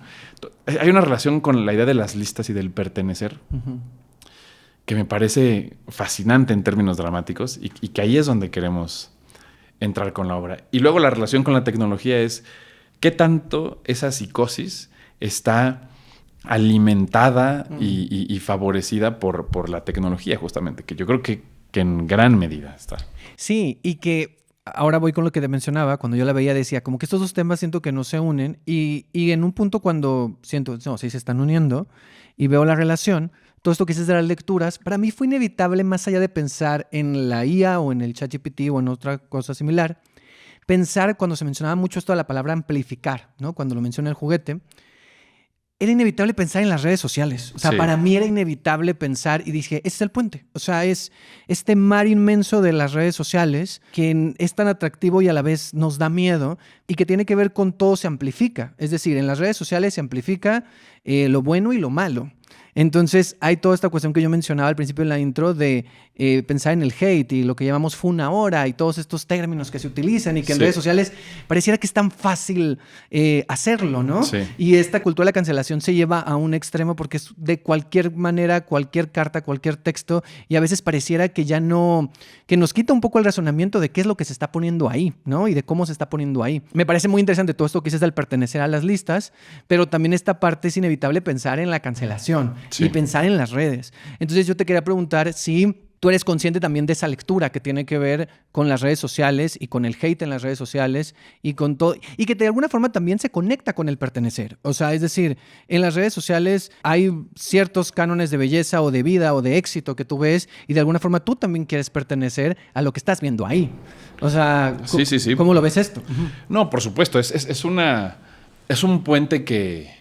hay una relación con la idea de las listas y del pertenecer que me parece fascinante en términos dramáticos y que ahí es donde queremos entrar con la obra. Y luego la relación con la tecnología es qué tanto esa psicosis está alimentada y favorecida por la tecnología, justamente, que yo creo que en gran medida está. Sí, y que ahora voy con lo que te mencionaba, cuando yo la veía decía, como que estos dos temas siento que no se unen y en un punto cuando siento, no, sí se están uniendo y veo la relación, todo esto que dices de las lecturas, para mí fue inevitable, más allá de pensar en la IA o en el ChatGPT o en otra cosa similar, pensar cuando se mencionaba mucho esto de la palabra amplificar, ¿no? Cuando lo menciona el juguete, era inevitable pensar en las redes sociales. O sea, Sí. para mí era inevitable pensar y dije, ese es el puente. O sea, es este mar inmenso de las redes sociales que es tan atractivo y a la vez nos da miedo y que tiene que ver con todo se amplifica. Es decir, en las redes sociales se amplifica lo bueno y lo malo. Entonces, hay toda esta cuestión que yo mencionaba al principio en la intro de pensar en el hate y lo que llamamos funahora y todos estos términos que se utilizan y que en Sí. redes sociales pareciera que es tan fácil hacerlo, ¿no? Sí. Y esta cultura de la cancelación se lleva a un extremo porque es de cualquier manera, cualquier carta, cualquier texto, y a veces pareciera que ya no, que nos quita un poco el razonamiento de qué es lo que se está poniendo ahí, ¿no? Y de cómo se está poniendo ahí. Me parece muy interesante todo esto que dices del pertenecer a las listas, pero también esta parte es inevitable pensar en la cancelación Sí. y pensar en las redes. Entonces yo te quería preguntar si tú eres consciente también de esa lectura que tiene que ver con las redes sociales y con el hate en las redes sociales y con todo, y que de alguna forma también se conecta con el pertenecer. O sea, es decir, en las redes sociales hay ciertos cánones de belleza o de vida o de éxito que tú ves y de alguna forma tú también quieres pertenecer a lo que estás viendo ahí. O sea, Sí. ¿cómo lo ves esto? No, por supuesto, es un puente que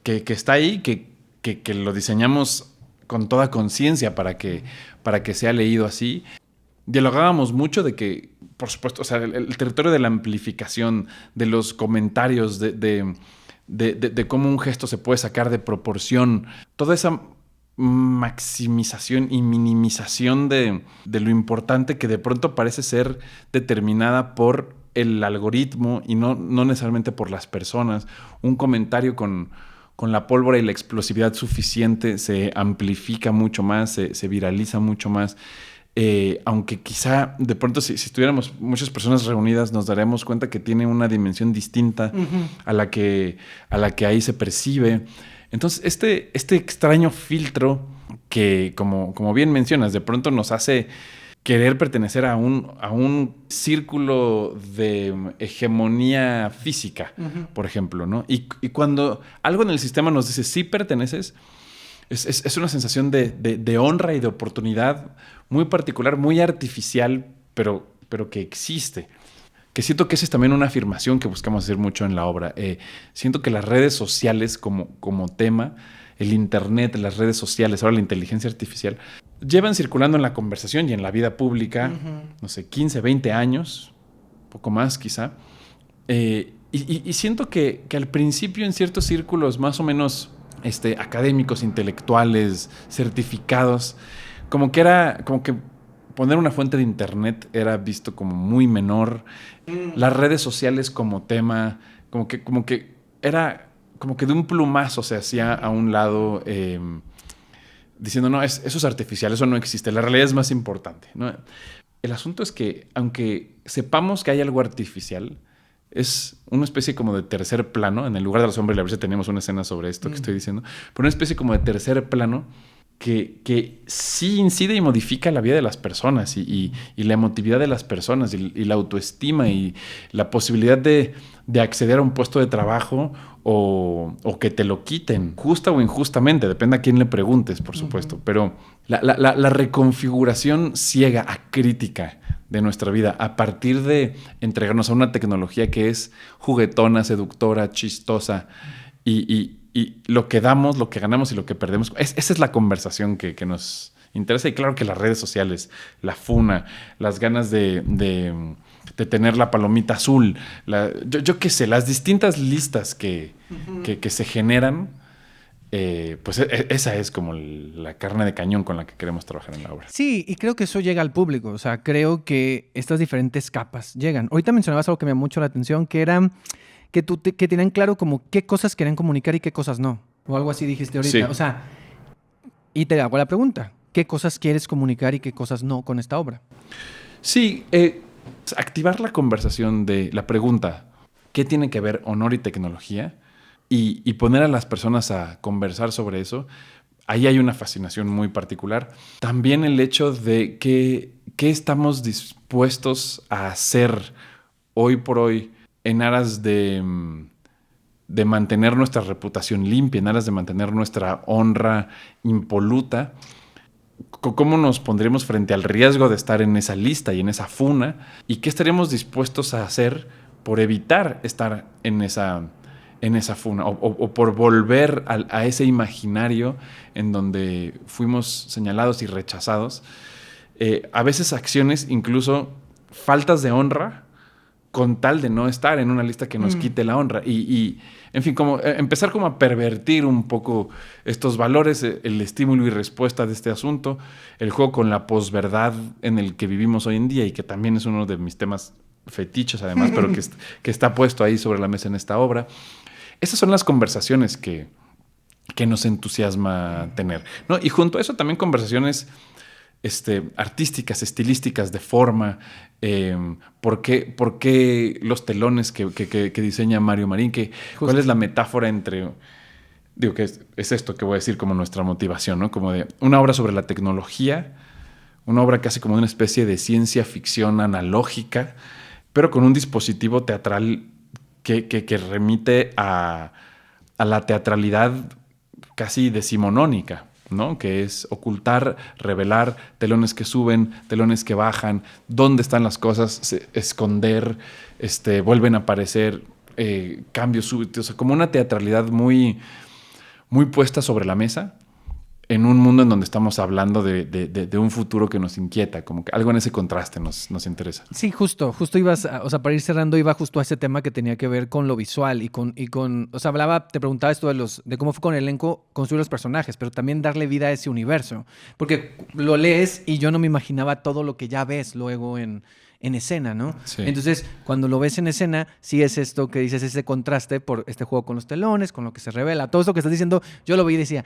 está ahí, que lo diseñamos con toda conciencia para que sea leído así. Dialogábamos mucho de que, por supuesto, o sea, el territorio de la amplificación, de los comentarios, de cómo un gesto se puede sacar de proporción, toda esa maximización y minimización de lo importante que de pronto parece ser determinada por el algoritmo y no necesariamente por las personas. Un comentario con la pólvora y la explosividad suficiente se amplifica mucho más, se viraliza mucho más. Aunque quizá de pronto si estuviéramos muchas personas reunidas nos daremos cuenta que tiene una dimensión distinta a la que ahí se percibe. Entonces este extraño filtro que como bien mencionas de pronto nos hace querer pertenecer a un círculo de hegemonía física, por ejemplo, ¿no? Y cuando algo en el sistema nos dice sí perteneces, es una sensación de honra y de oportunidad muy particular, muy artificial, pero que existe. Que siento que esa es también una afirmación que buscamos hacer mucho en la obra. Siento que las redes sociales como tema, el internet, las redes sociales, ahora la inteligencia artificial, llevan circulando en la conversación y en la vida pública, no sé, 15, 20 años, poco más quizá. Y siento que al principio en ciertos círculos más o menos académicos, intelectuales, certificados, como que poner una fuente de internet era visto como muy menor. Las redes sociales como tema, como que era como que de un plumazo se hacía a un lado, diciendo, no, eso es artificial, eso no existe, la realidad es más importante, ¿no? El asunto es que, aunque sepamos que hay algo artificial, es una especie como de tercer plano. En el lugar de la sombra y la brisa teníamos una escena sobre esto que estoy diciendo, pero una especie como de tercer plano que sí incide y modifica la vida de las personas y la emotividad de las personas y la autoestima y la posibilidad de acceder a un puesto de trabajo o que te lo quiten, justa o injustamente, depende a quién le preguntes, por supuesto. Pero la reconfiguración ciega, acrítica de nuestra vida a partir de entregarnos a una tecnología que es juguetona, seductora, chistosa y lo que damos, lo que ganamos y lo que perdemos. Esa es la conversación que nos interesa. Y claro que las redes sociales, la funa, las ganas de tener la palomita azul, yo qué sé, las distintas listas que se generan, pues esa es como la carne de cañón con la que queremos trabajar en la obra. Sí, y creo que eso llega al público. O sea, creo que estas diferentes capas llegan. Ahorita mencionabas algo que me llamó mucho la atención, que era que tenían claro como qué cosas querían comunicar y qué cosas no. O algo así dijiste ahorita. Sí. O sea, y te hago la pregunta. ¿Qué cosas quieres comunicar y qué cosas no con esta obra? Sí, activar la conversación de la pregunta, ¿qué tiene que ver honor y tecnología? Y poner a las personas a conversar sobre eso. Ahí hay una fascinación muy particular. También el hecho de qué estamos dispuestos a hacer hoy por hoy en aras de mantener nuestra reputación limpia, en aras de mantener nuestra honra impoluta. ¿Cómo nos pondríamos frente al riesgo de estar en esa lista y en esa funa? ¿Y qué estaríamos dispuestos a hacer por evitar estar en esa funa? O por volver a ese imaginario en donde fuimos señalados y rechazados. A veces acciones, incluso faltas de honra, con tal de no estar en una lista que nos quite la honra. Y en fin, como empezar como a pervertir un poco estos valores, el estímulo y respuesta de este asunto, el juego con la posverdad en el que vivimos hoy en día y que también es uno de mis temas fetiches además, pero que está puesto ahí sobre la mesa en esta obra. Esas son las conversaciones que nos entusiasma tener, ¿no? Y junto a eso también conversaciones artísticas, estilísticas, de forma. ¿Por qué los telones que diseña Mario Marín? ¿Cuál es la metáfora entre... Digo, que es esto que voy a decir como nuestra motivación, ¿no? Como de una obra sobre la tecnología, una obra casi como una especie de ciencia ficción analógica, pero con un dispositivo teatral que remite a la teatralidad casi decimonónica, ¿no? Que es ocultar, revelar, telones que suben, telones que bajan, dónde están las cosas, esconder, vuelven a aparecer, cambios súbitos, o sea, como una teatralidad muy, muy puesta sobre la mesa en un mundo en donde estamos hablando de un futuro que nos inquieta, como que algo en ese contraste nos interesa. Sí, justo ibas, o sea, para ir cerrando, iba justo a ese tema que tenía que ver con lo visual y con, o sea, te preguntaba esto de cómo fue con el elenco construir los personajes, pero también darle vida a ese universo, porque lo lees y yo no me imaginaba todo lo que ya ves luego en escena, ¿no? Sí. Entonces, cuando lo ves en escena, sí es esto que dices, ese contraste por este juego con los telones, con lo que se revela, todo esto que estás diciendo, yo lo vi y decía,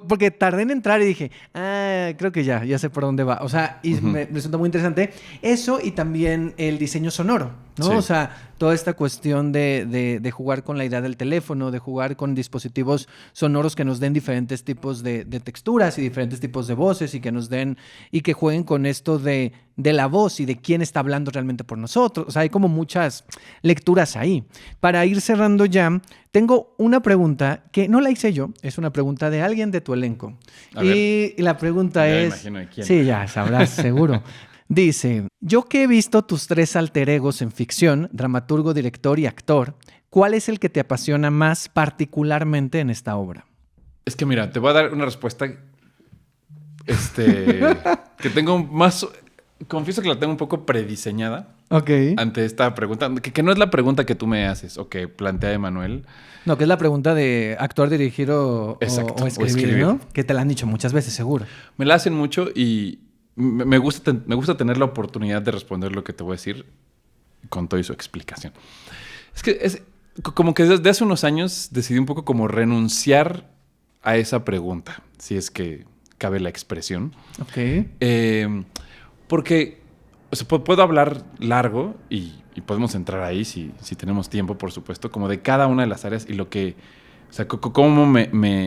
porque tardé en entrar y dije, creo que ya sé por dónde va. O sea, y me resulta muy interesante eso y también el diseño sonoro, ¿no? Sí. O sea, toda esta cuestión de jugar con la idea del teléfono, de jugar con dispositivos sonoros que nos den diferentes tipos de texturas y diferentes tipos de voces y que nos den, y que jueguen con esto de la voz y de quién está hablando realmente por nosotros. O sea, hay como muchas lecturas ahí. Para ir cerrando ya, tengo una pregunta que no la hice yo, es una pregunta de alguien de tu elenco. Y la pregunta Ya es... imagino de quién. Sí, ya sabrás, seguro. Dice, yo que he visto tus 3 alter egos en ficción, dramaturgo, director y actor, ¿cuál es el que te apasiona más particularmente en esta obra? Es que mira, te voy a dar una respuesta que tengo más... Confieso que la tengo un poco prediseñada ante esta pregunta, que no es la pregunta que tú me haces o que plantea Emanuel. No, que es la pregunta de actuar, dirigir o escribir, ¿no? Que te la han dicho muchas veces, seguro. Me la hacen mucho y me gusta tener la oportunidad de responder lo que te voy a decir con toda su explicación. Es que es como que desde hace unos años decidí un poco como renunciar a esa pregunta, si es que cabe la expresión. Ok. Porque o sea, puedo hablar largo y podemos entrar ahí si tenemos tiempo, por supuesto, como de cada una de las áreas y lo que sea, cómo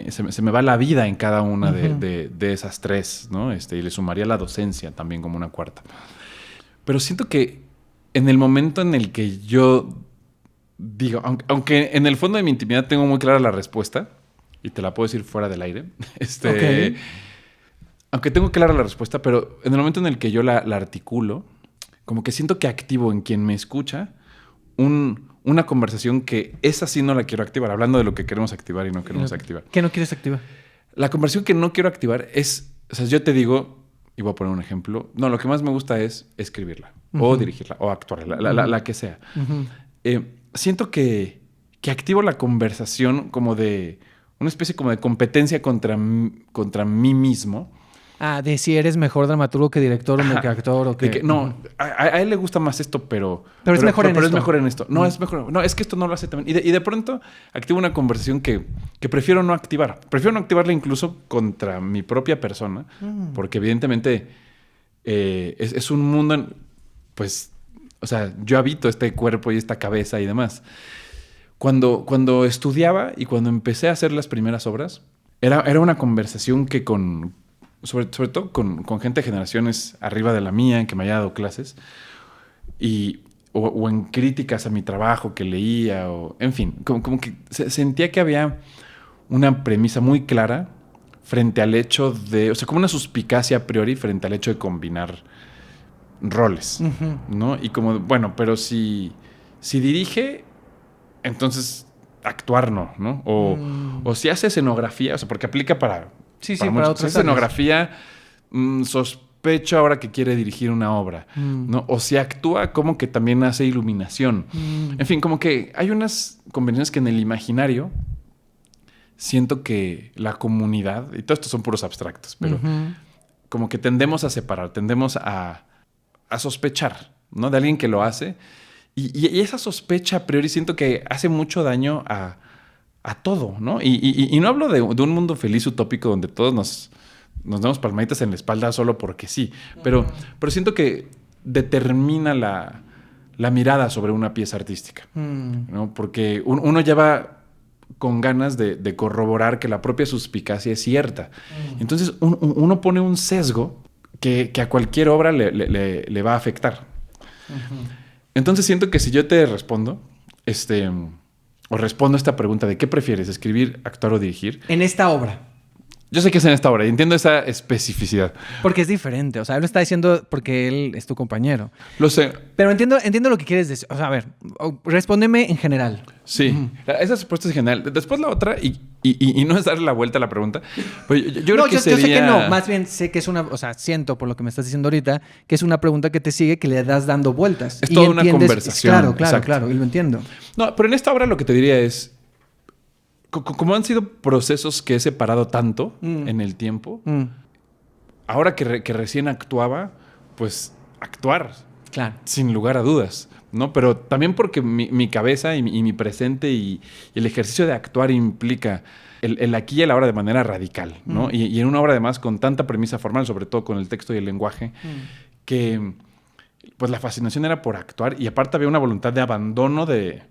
se me va la vida en cada una de esas tres, ¿no? Y le sumaría la docencia también como una cuarta. Pero siento que en el momento en el que yo digo, aunque en el fondo de mi intimidad tengo muy clara la respuesta, y te la puedo decir fuera del aire, Ok. aunque tengo clara la respuesta, pero en el momento en el que yo la articulo, como que siento que activo en quien me escucha una conversación que esa sí no la quiero activar, hablando de lo que queremos activar y no queremos activar. ¿Qué no quieres activar? La conversación que no quiero activar es, o sea, yo te digo, y voy a poner un ejemplo, no, lo que más me gusta es escribirla, o dirigirla, o actuarla, la que sea. Siento que activo la conversación como de una especie como de competencia contra mí mismo. Ah, de si eres mejor dramaturgo que director o que actor o De que... que no, a él le gusta más esto, pero es mejor en pero esto. es mejor en esto. No, es mejor. No, es que esto no lo hace también. Y de pronto activo una conversación que prefiero no activar. Prefiero no activarla incluso contra mi propia persona, porque evidentemente es un mundo, pues, o sea, yo habito este cuerpo y esta cabeza y demás. Cuando estudiaba y cuando empecé a hacer las primeras obras, era una conversación que sobre todo con gente de generaciones arriba de la mía, que me haya dado clases, o en críticas a mi trabajo que leía, o en fin, como que sentía que había una premisa muy clara frente al hecho de, o sea, como una suspicacia a priori frente al hecho de combinar roles, ¿no? Y como, bueno, pero si dirige, entonces actuar no. O si hace escenografía, o sea, porque aplica para... Sí, para para muchos. otras Si hace escenografía, sospecho ahora que quiere dirigir una obra, ¿no? O si actúa, como que también hace iluminación. En fin, como que hay unas convenciones que en el imaginario siento que la comunidad, y todo esto son puros abstractos, pero como que tendemos a separar, tendemos a sospechar, ¿no? De alguien que lo hace. Y esa sospecha a priori siento que hace mucho daño a todo, ¿no? Y no hablo de un mundo feliz utópico donde todos nos damos palmaditas en la espalda solo porque sí, pero siento que determina la mirada sobre una pieza artística, ¿no? Porque uno ya va con ganas de corroborar que la propia suspicacia es cierta. Entonces uno pone un sesgo que a cualquier obra le va a afectar. Entonces siento que si yo te respondo, o respondo a esta pregunta de ¿qué prefieres, escribir, actuar o dirigir? En esta obra. Yo sé que es en esta obra y entiendo esa especificidad. Porque es diferente. O sea, él lo está diciendo porque él es tu compañero. Lo sé. Pero entiendo lo que quieres decir. O sea, a ver, respóndeme en general. Sí. Esa respuesta es general. Después la otra, y no es darle la vuelta a la pregunta, pues yo creo que yo sería... sé que no. Más bien sé que es una... O sea, siento por lo que me estás diciendo ahorita que es una pregunta que te sigue, que le das dando vueltas. Es toda una conversación. Claro. Y lo entiendo. No, pero en esta obra lo que te diría es... Como han sido procesos que he separado tanto en el tiempo, ahora que recién actuaba, pues actuar, Claro. sin lugar a dudas, ¿no? Pero también porque mi cabeza y mi presente y el ejercicio de actuar implica el aquí y el ahora de manera radical, ¿no? Y en una obra además con tanta premisa formal, sobre todo con el texto y el lenguaje, que pues la fascinación era por actuar y aparte había una voluntad de abandono de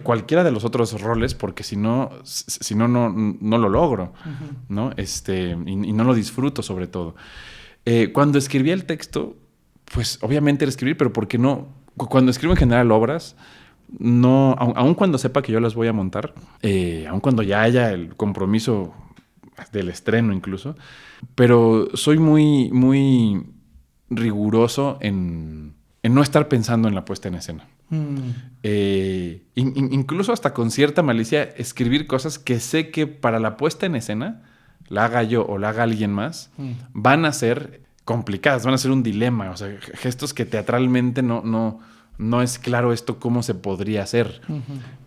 cualquiera de los otros roles, porque si no lo logro, ¿no? Y no lo disfruto sobre todo. Cuando escribía el texto, pues obviamente era escribir, pero ¿por qué no? Cuando escribo en general obras, no, aun cuando sepa que yo las voy a montar, aun cuando ya haya el compromiso del estreno incluso, pero soy muy, muy riguroso en no estar pensando en la puesta en escena. Incluso hasta con cierta malicia escribir cosas que sé que para la puesta en escena, la haga yo o la haga alguien más, van a ser complicadas, van a ser un dilema, o sea, gestos que teatralmente no es claro esto cómo se podría hacer,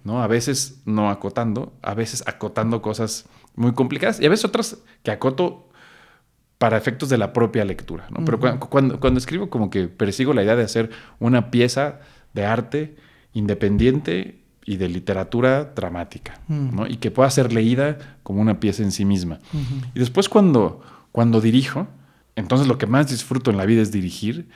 ¿no? A veces no acotando, a veces acotando cosas muy complicadas y a veces otras que acoto para efectos de la propia lectura, ¿no? Pero cuando escribo como que persigo la idea de hacer una pieza de arte independiente y de literatura dramática, ¿no? Y que pueda ser leída como una pieza en sí misma. Y después cuando dirijo, entonces lo que más disfruto en la vida es dirigir.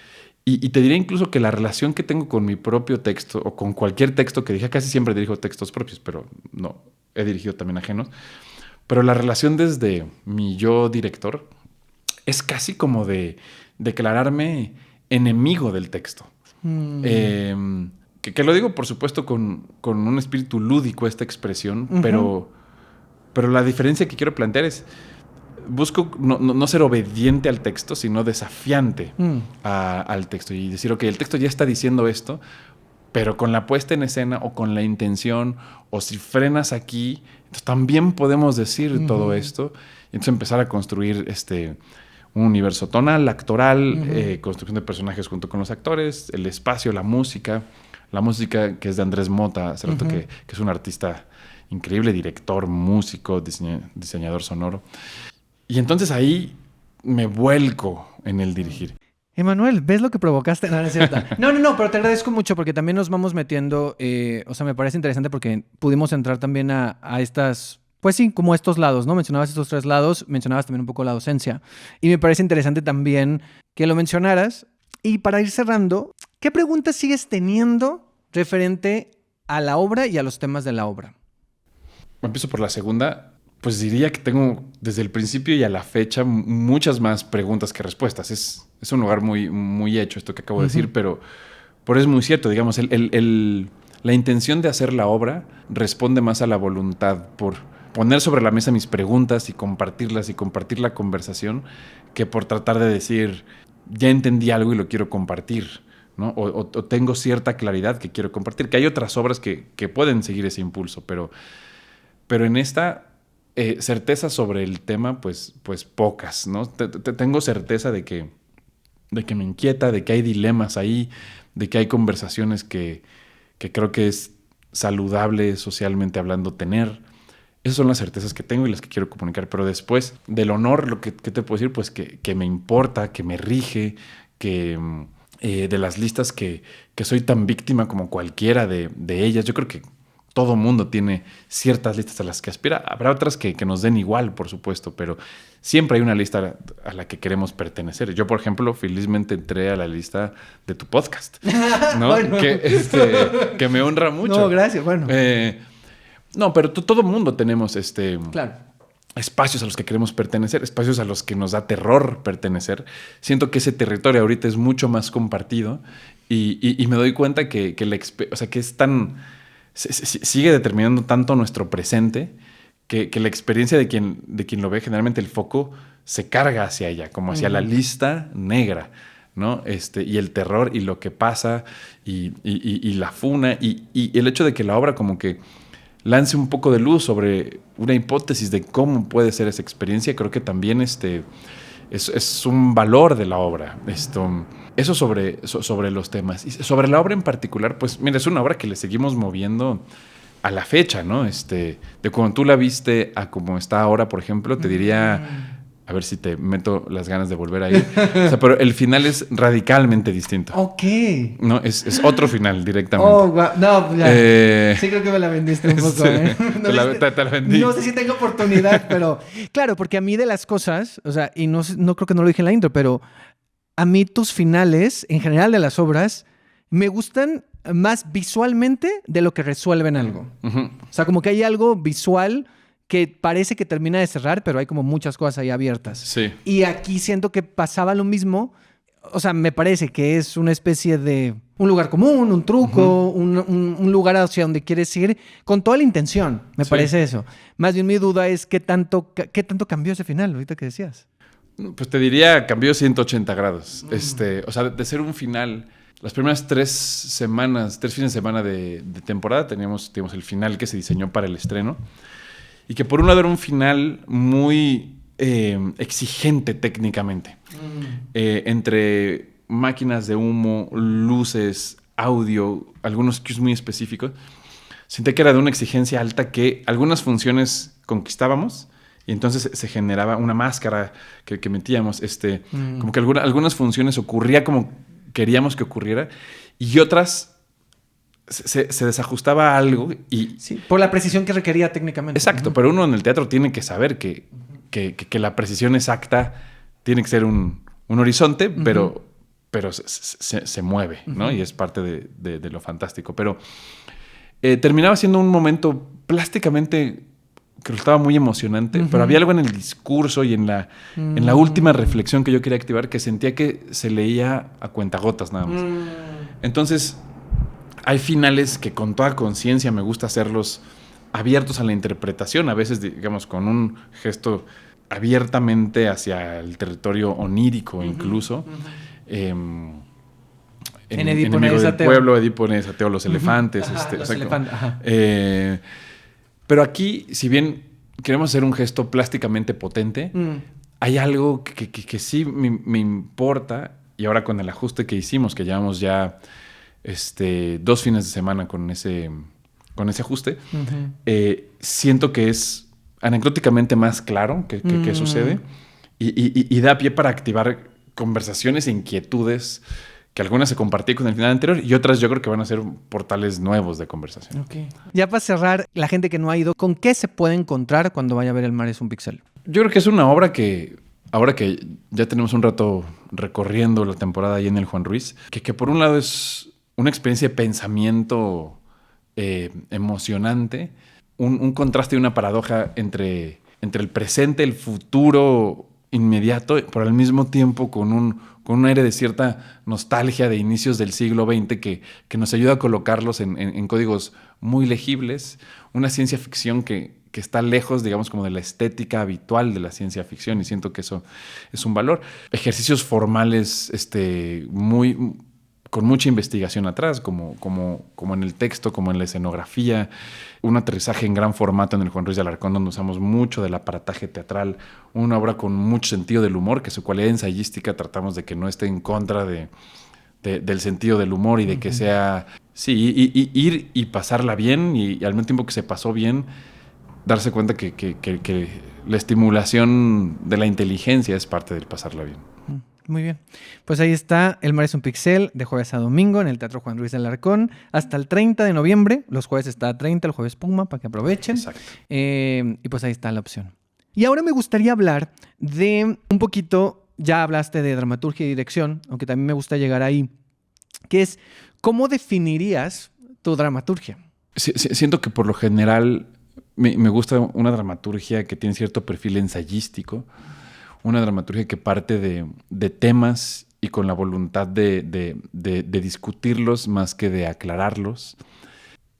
Y te diré incluso que la relación que tengo con mi propio texto o con cualquier texto que dije, casi siempre dirijo textos propios, pero no, he dirigido también ajenos, pero la relación desde mi yo director es casi como de declararme enemigo del texto. Que lo digo, por supuesto, con un espíritu lúdico esta expresión, pero la diferencia que quiero plantear es, busco no ser obediente al texto, sino desafiante al texto y decir, ok, el texto ya está diciendo esto, pero con la puesta en escena o con la intención, o si frenas aquí, entonces también podemos decir todo esto, y entonces empezar a construir un universo tonal, actoral, construcción de personajes junto con los actores, el espacio, la música que es de Andrés Mota, hace rato que es un artista increíble, director, músico, diseñador sonoro. Y entonces ahí me vuelco en el dirigir. Emanuel, ¿ves lo que provocaste? No, no es cierto. No, pero te agradezco mucho porque también nos vamos metiendo, o sea, me parece interesante porque pudimos entrar también a estas, pues sí, como estos lados, ¿no? Mencionabas estos 3 lados, mencionabas también un poco la docencia. Y me parece interesante también que lo mencionaras. Y para ir cerrando, ¿qué preguntas sigues teniendo referente a la obra y a los temas de la obra? Empiezo por la segunda. Pues diría que tengo desde el principio y a la fecha muchas más preguntas que respuestas. Es un lugar muy, muy hecho esto que acabo de decir, pero es muy cierto. Digamos, la intención de hacer la obra responde más a la voluntad por poner sobre la mesa mis preguntas y compartirlas y compartir la conversación que por tratar de decir, ya entendí algo y lo quiero compartir, ¿no? O tengo cierta claridad que quiero compartir. Que hay otras obras que pueden seguir ese impulso, pero en esta... certeza sobre el tema, pues pocas, ¿no? Tengo certeza de que me inquieta, de que hay dilemas ahí, de que hay conversaciones que creo que es saludable socialmente hablando tener. Esas son las certezas que tengo y las que quiero comunicar. Pero después del honor, lo que te puedo decir, pues que me importa, que me rige, que de las listas que soy tan víctima como cualquiera de ellas. Yo creo que todo mundo tiene ciertas listas a las que aspira. Habrá otras que nos den igual, por supuesto, pero siempre hay una lista a la que queremos pertenecer. Yo, por ejemplo, felizmente entré a la lista de tu podcast, ¿no? Bueno. Que me honra mucho. No, gracias, bueno. No, pero todo mundo tenemos claro, espacios a los que queremos pertenecer, espacios a los que nos da terror pertenecer. Siento que ese territorio ahorita es mucho más compartido y me doy cuenta que es tan... sigue determinando tanto nuestro presente que la experiencia de quien lo ve, generalmente el foco se carga hacia ella, como hacia la lista negra, ¿no? Y el terror y lo que pasa y la funa y el hecho de que la obra como que lance un poco de luz sobre una hipótesis de cómo puede ser esa experiencia, creo que también es un valor de la obra. Eso sobre los temas. Y sobre la obra en particular, pues mira, es una obra que le seguimos moviendo a la fecha, ¿no? De cuando tú la viste a como está ahora, por ejemplo, te diría, a ver si te meto las ganas de volver ahí. O sea, pero el final es radicalmente distinto. Ok. No, es otro final directamente. Oh, wow. No, ya. Sí creo que me la vendiste un poco, sí, No te la vendí. No sé si tengo oportunidad, pero... Claro, porque a mí de las cosas, o sea, y no creo que no lo dije en la intro, pero a mí tus finales, en general de las obras, me gustan más visualmente de lo que resuelven algo. O sea, como que hay algo visual que parece que termina de cerrar, pero hay como muchas cosas ahí abiertas. Sí. Y aquí siento que pasaba lo mismo. O sea, me parece que es una especie de un lugar común, un truco, un lugar hacia donde quieres ir con toda la intención. Me parece eso. Más bien mi duda es qué tanto cambió ese final, ahorita que decías. Pues te diría, cambió 180 grados. O sea, de ser un final... Las primeras 3 fines de semana de temporada teníamos el final que se diseñó para el estreno. Y que por un lado era un final muy exigente técnicamente. Entre máquinas de humo, luces, audio, algunos cues muy específicos. Sentí que era de una exigencia alta que algunas funciones conquistábamos y entonces se generaba una máscara que metíamos. Como que algunas funciones ocurría como queríamos que ocurriera y otras... Se desajustaba algo y... Sí, por la precisión que requería técnicamente. Exacto, pero uno en el teatro tiene que saber que la precisión exacta tiene que ser un horizonte, pero se mueve, ¿no? Y es parte de lo fantástico. Pero terminaba siendo un momento plásticamente que resultaba muy emocionante, pero había algo en el discurso y en la última reflexión que yo quería activar que sentía que se leía a cuentagotas nada más. Entonces, hay finales que con toda conciencia me gusta hacerlos abiertos a la interpretación, a veces, digamos, con un gesto abiertamente hacia el territorio onírico incluso. En Edipo Enemigo Nedis del ateo. Pueblo, Edipo Nedis ateo, los elefantes. Ajá, los o sea, elefantes, ajá. Pero aquí, si bien queremos hacer un gesto plásticamente potente, hay algo que sí me importa, y ahora con el ajuste que hicimos, que llevamos ya 2 fines de semana con ese ajuste, siento que es anecdóticamente más claro que sucede y da pie para activar conversaciones e inquietudes que algunas se compartí con el final anterior y otras yo creo que van a ser portales nuevos de conversación. Ok. Ya para cerrar, la gente que no ha ido, ¿con qué se puede encontrar cuando vaya a ver El mar es un pixel? Yo creo que es una obra que, ahora que ya tenemos un rato recorriendo la temporada ahí en el Juan Ruiz, que por un lado es una experiencia de pensamiento emocionante, un contraste y una paradoja entre el presente, el futuro inmediato, pero al mismo tiempo con un aire de cierta nostalgia de inicios del siglo XX que nos ayuda a colocarlos en códigos muy legibles, una ciencia ficción que está lejos, digamos, como de la estética habitual de la ciencia ficción, y siento que eso es un valor. Ejercicios formales con mucha investigación atrás, como en el texto, como en la escenografía, un aterrizaje en gran formato en el Juan Ruiz de Alarcón, donde usamos mucho del aparataje teatral, una obra con mucho sentido del humor, que su cualidad ensayística tratamos de que no esté en contra del sentido del humor y de que sea, sí, y ir y pasarla bien, y al mismo tiempo que se pasó bien, darse cuenta que la estimulación de la inteligencia es parte del pasarla bien. Muy bien. Pues ahí está El mar es un pixel, de jueves a domingo en el Teatro Juan Ruiz de Alarcón, hasta el 30 de noviembre. Los jueves está a 30, el jueves Puma, para que aprovechen. Exacto. Y pues ahí está la opción. Y ahora me gustaría hablar de un poquito, ya hablaste de dramaturgia y dirección, aunque también me gusta llegar ahí, que es, ¿cómo definirías tu dramaturgia? Siento que por lo general me gusta una dramaturgia que tiene cierto perfil ensayístico, una dramaturgia que parte de temas y con la voluntad de discutirlos más que de aclararlos,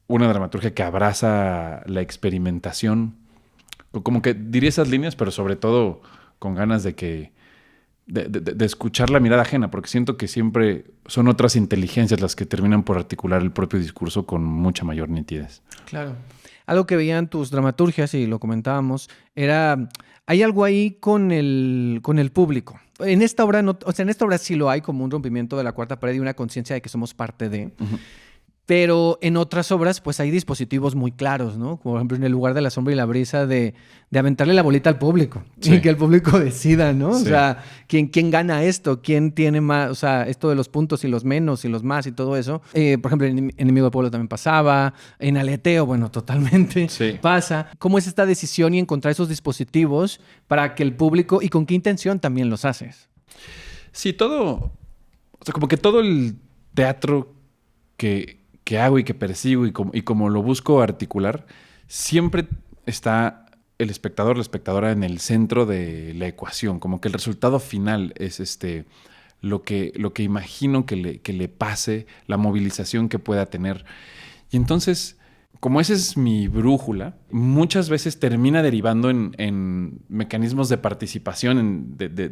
una dramaturgia que abraza la experimentación, como que diría esas líneas, pero sobre todo con ganas de escuchar la mirada ajena, porque siento que siempre son otras inteligencias las que terminan por articular el propio discurso con mucha mayor nitidez. Claro. Algo que veían tus dramaturgias, y lo comentábamos, era, hay algo ahí con el público. En esta obra, no, o sea, en esta obra sí lo hay como un rompimiento de la cuarta pared y una conciencia de que somos parte de... Uh-huh. Pero en otras obras, pues hay dispositivos muy claros, ¿no? Como, por ejemplo, en El lugar de la sombra y la brisa, de aventarle la bolita al público. Sí. Y que el público decida, ¿no? Sí. O sea, ¿quién gana esto? ¿Quién tiene más? O sea, esto de los puntos y los menos y los más y todo eso. Por ejemplo, en Enemigo del Pueblo también pasaba. En Aleteo, bueno, totalmente pasa. ¿Cómo es esta decisión y encontrar esos dispositivos para que el público... ¿Y con qué intención también los haces? Sí, todo... O sea, como que todo el teatro que hago y que persigo y como lo busco articular, siempre está el espectador, la espectadora en el centro de la ecuación, como que el resultado final es lo que imagino que le pase, la movilización que pueda tener. Y entonces, como esa es mi brújula, muchas veces termina derivando en mecanismos de participación de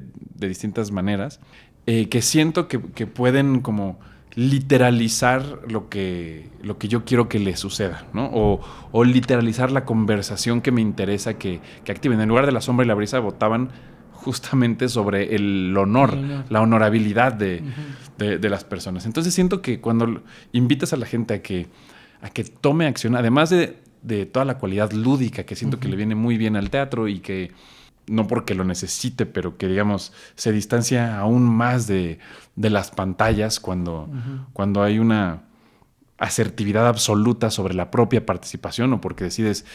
distintas maneras, que siento que pueden como literalizar lo que yo quiero que le suceda, ¿no? O literalizar la conversación que me interesa que activen. En lugar de la sombra y la brisa votaban justamente sobre el honor, la honorabilidad de las personas. Entonces siento que cuando invitas a la gente a que tome acción, además de toda la cualidad lúdica que siento que le viene muy bien al teatro y que no porque lo necesite, pero que, digamos, se distancia aún más de las pantallas cuando hay una asertividad absoluta sobre la propia participación, o porque decides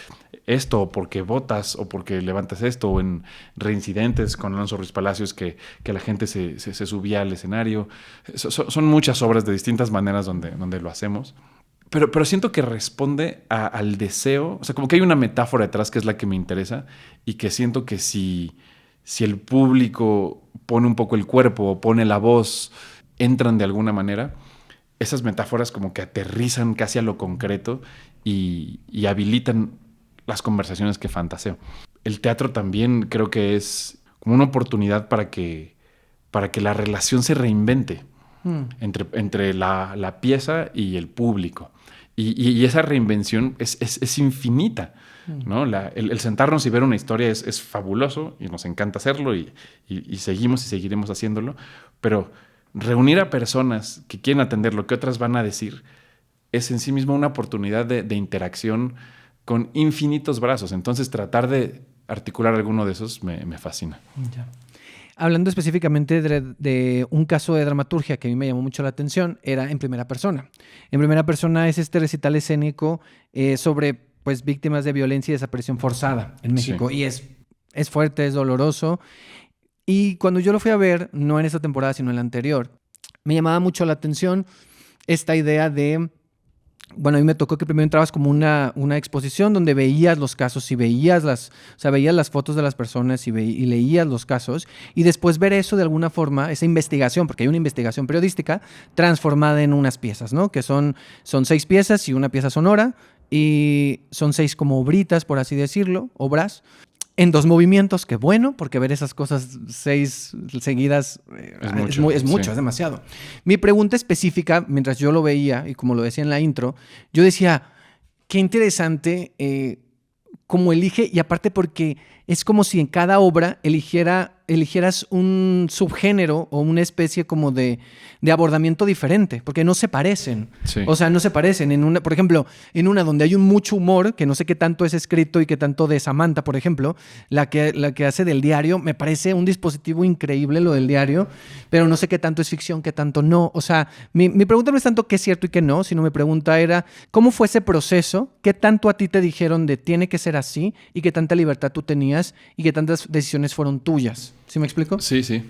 esto, o porque votas, o porque levantas esto, o en Reincidentes con Alonso Ruiz Palacios que la gente se subía al escenario. Son muchas obras de distintas maneras donde lo hacemos. Pero siento que responde al deseo. O sea, como que hay una metáfora detrás que es la que me interesa y que siento que si el público pone un poco el cuerpo o pone la voz, entran de alguna manera, esas metáforas como que aterrizan casi a lo concreto y habilitan las conversaciones que fantaseo. El teatro también creo que es como una oportunidad para que la relación se reinvente entre la pieza y el público. Y esa reinvención es infinita, ¿no? El sentarnos y ver una historia es fabuloso y nos encanta hacerlo y seguimos y seguiremos haciéndolo, pero reunir a personas que quieren atender lo que otras van a decir es en sí mismo una oportunidad de interacción con infinitos brazos. Entonces tratar de articular alguno de esos me fascina. Ya. Hablando específicamente de un caso de dramaturgia que a mí me llamó mucho la atención, era en primera persona. En primera persona es este recital escénico sobre pues, víctimas de violencia y desaparición forzada en México. Sí. Y es fuerte, es doloroso. Y cuando yo lo fui a ver, no en esta temporada, sino en la anterior, me llamaba mucho la atención esta idea de... Bueno, a mí me tocó que primero entrabas como una exposición donde veías los casos y veías las fotos de las personas y leías los casos, y después ver eso de alguna forma, esa investigación, porque hay una investigación periodística transformada en unas piezas, ¿no? Que son 6 piezas y una pieza sonora, y son 6 como obritas, por así decirlo, obras, en 2 movimientos, que bueno, porque ver esas cosas 6 seguidas es mucho, es demasiado. Mi pregunta específica, mientras yo lo veía, y como lo decía en la intro, yo decía, qué interesante cómo elige, y aparte porque es como si en cada obra eligieras un subgénero o una especie como de abordamiento diferente, porque no se parecen. Sí. O sea, no se parecen. Por ejemplo, en una donde hay mucho humor, que no sé qué tanto es escrito y qué tanto de Samantha, por ejemplo, la que hace del diario, me parece un dispositivo increíble lo del diario, pero no sé qué tanto es ficción, qué tanto no. O sea, mi pregunta no es tanto qué es cierto y qué no, sino mi pregunta era, ¿cómo fue ese proceso? ¿Qué tanto a ti te dijeron de tiene que ser así? ¿Y qué tanta libertad tú tenías? ¿Y qué tantas decisiones fueron tuyas? ¿Sí me explico? Sí, sí.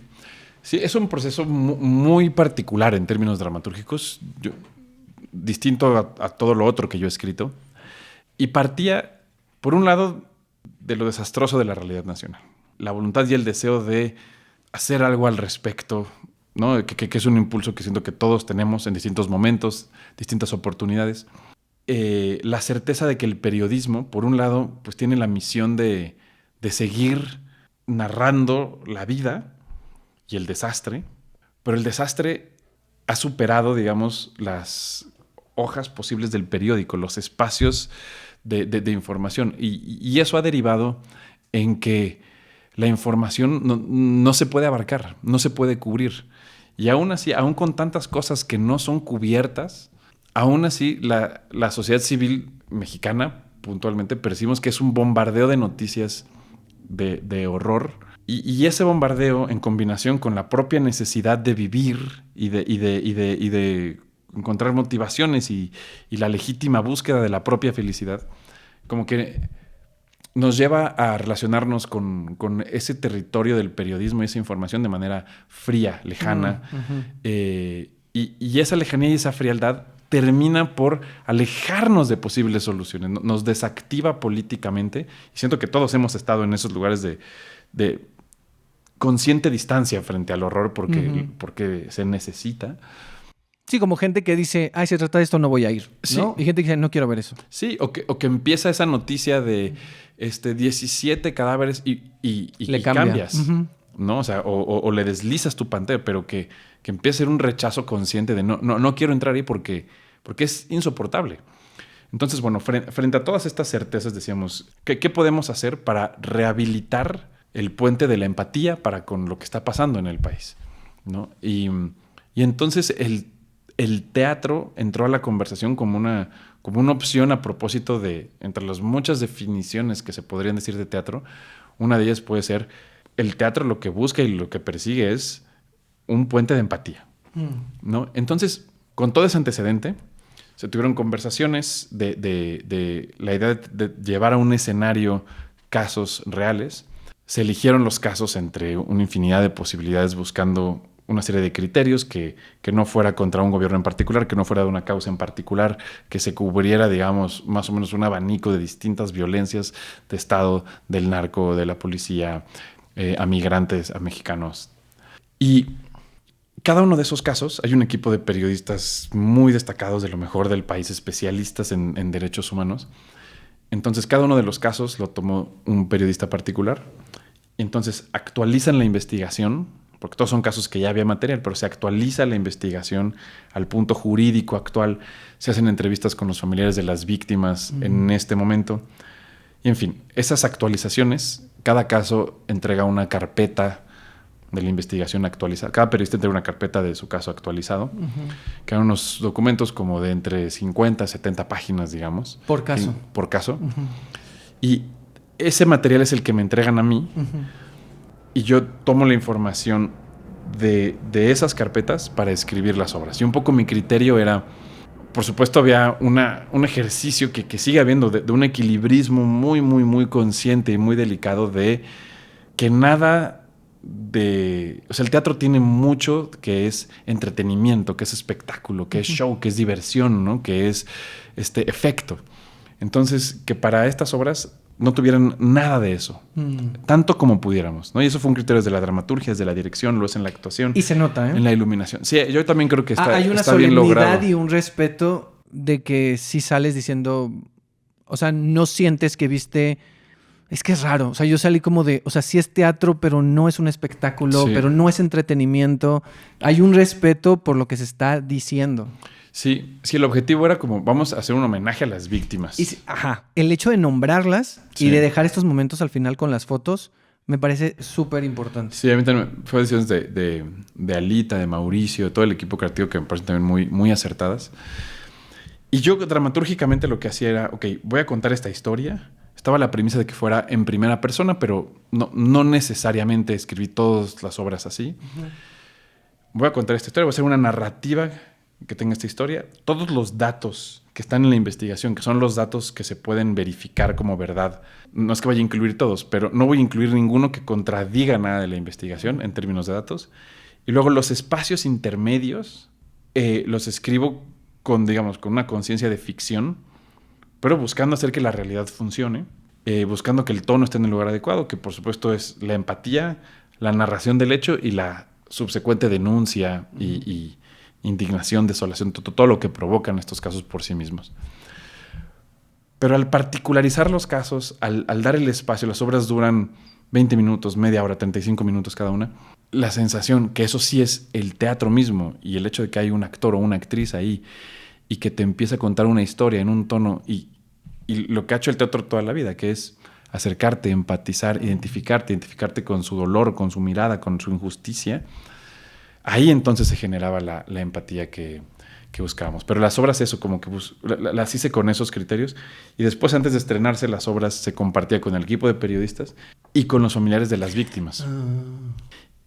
Sí, es un proceso muy particular en términos dramatúrgicos, distinto a todo lo otro que yo he escrito. Y partía, por un lado, de lo desastroso de la realidad nacional. La voluntad y el deseo de hacer algo al respecto, ¿no? Que es un impulso que siento que todos tenemos en distintos momentos, distintas oportunidades. La certeza de que el periodismo, por un lado, pues tiene la misión de seguir narrando la vida y el desastre, pero el desastre ha superado, digamos, las hojas posibles del periódico, los espacios de información, y eso ha derivado en que la información no se puede abarcar, no se puede cubrir, y aún así, aún con tantas cosas que no son cubiertas, aún así la sociedad civil mexicana puntualmente percibimos que es un bombardeo de noticias de horror, y ese bombardeo en combinación con la propia necesidad de vivir y de encontrar motivaciones y la legítima búsqueda de la propia felicidad, como que nos lleva a relacionarnos con ese territorio del periodismo y esa información de manera fría, lejana, y esa lejanía y esa frialdad termina por alejarnos de posibles soluciones, nos desactiva políticamente, y siento que todos hemos estado en esos lugares de consciente distancia frente al horror porque se necesita. Sí, como gente que dice, ay, se trata de esto, no voy a ir, ¿no? Sí. Y gente que dice, no quiero ver eso. Sí, o que empieza esa noticia de 17 cadáveres y le cambias, ¿no? O sea, o le deslizas tu pantalla, pero que empiece a ser un rechazo consciente de no quiero entrar ahí porque es insoportable. Entonces, bueno, frente a todas estas certezas decíamos, ¿qué podemos hacer para rehabilitar el puente de la empatía para con lo que está pasando en el país, ¿no? Y entonces el teatro entró a la conversación como una opción a propósito de, entre las muchas definiciones que se podrían decir de teatro, una de ellas puede ser, el teatro lo que busca y lo que persigue es un puente de empatía, ¿no? Entonces, con todo ese antecedente, se tuvieron conversaciones de la idea de llevar a un escenario casos reales. Se eligieron los casos entre una infinidad de posibilidades buscando una serie de criterios que no fuera contra un gobierno en particular, que no fuera de una causa en particular, que se cubriera, digamos, más o menos un abanico de distintas violencias de Estado, del narco, de la policía, a migrantes, a mexicanos. Y cada uno de esos casos hay un equipo de periodistas muy destacados de lo mejor del país, especialistas en derechos humanos. Entonces, cada uno de los casos lo tomó un periodista particular. Entonces, actualizan la investigación, porque todos son casos que ya había material, pero se actualiza la investigación al punto jurídico actual. Se hacen entrevistas con los familiares de las víctimas en este momento. Y, en fin, esas actualizaciones, cada caso entrega una carpeta de la investigación actualizada. Cada periodista entrega una carpeta de su caso actualizado, que eran unos documentos como de entre 50 a 70 páginas, digamos. Por caso. Por caso. Y ese material es el que me entregan a mí, y yo tomo la información de esas carpetas para escribir las obras. Y un poco mi criterio era, por supuesto, había un ejercicio que sigue habiendo de un equilibrismo muy, muy, muy consciente y muy delicado de que nada o sea, el teatro tiene mucho que es entretenimiento, que es espectáculo, que es show, que es diversión, ¿no? Que es efecto. Entonces, que para estas obras no tuvieran nada de eso, tanto como pudiéramos, ¿no? Y eso fue un criterio desde la dramaturgia, desde la dirección, lo es en la actuación. Y se nota, ¿eh? En la iluminación. Sí, yo también creo que hay una está bien logrado. solemnidad y un respeto de que sí sales diciendo, o sea, no sientes que viste. Es que es raro, o sea, yo salí como de, o sea, sí es teatro, pero no es un espectáculo, Sí. pero no es entretenimiento. Hay un respeto por lo que se está diciendo. Sí, el objetivo era como, vamos a hacer un homenaje a las víctimas. Y, el hecho de nombrarlas Sí. y de dejar estos momentos al final con las fotos, me parece súper importante. Sí, a mí también fue decisiones de Alita, de Mauricio, de todo el equipo creativo que me parecen también muy, muy acertadas. Y yo dramatúrgicamente lo que hacía era, ok, voy a contar esta historia. Estaba la premisa de que fuera en primera persona, pero no necesariamente escribí todas las obras así. Voy a contar esta historia, voy a hacer una narrativa que tenga esta historia. Todos los datos que están en la investigación, que son los datos que se pueden verificar como verdad, no es que vaya a incluir todos, pero no voy a incluir ninguno que contradiga nada de la investigación en términos de datos. Y luego los espacios intermedios los escribo con una conciencia de ficción, pero buscando hacer que la realidad funcione, buscando que el tono esté en el lugar adecuado, que por supuesto es la empatía, la narración del hecho y la subsecuente denuncia y indignación, desolación, todo lo que provocan estos casos por sí mismos. Pero al particularizar los casos, al dar el espacio, las obras duran 20 minutos, media hora, 35 minutos cada una, la sensación que eso sí es el teatro mismo y el hecho de que hay un actor o una actriz ahí y que te empieza a contar una historia en un tono y lo que ha hecho el teatro toda la vida, que es acercarte, empatizar, identificarte con su dolor, con su mirada, con su injusticia. Ahí entonces se generaba la empatía que buscábamos. Pero las obras, eso, como que las hice con esos criterios. Y después, antes de estrenarse, las obras se compartía con el equipo de periodistas y con los familiares de las víctimas.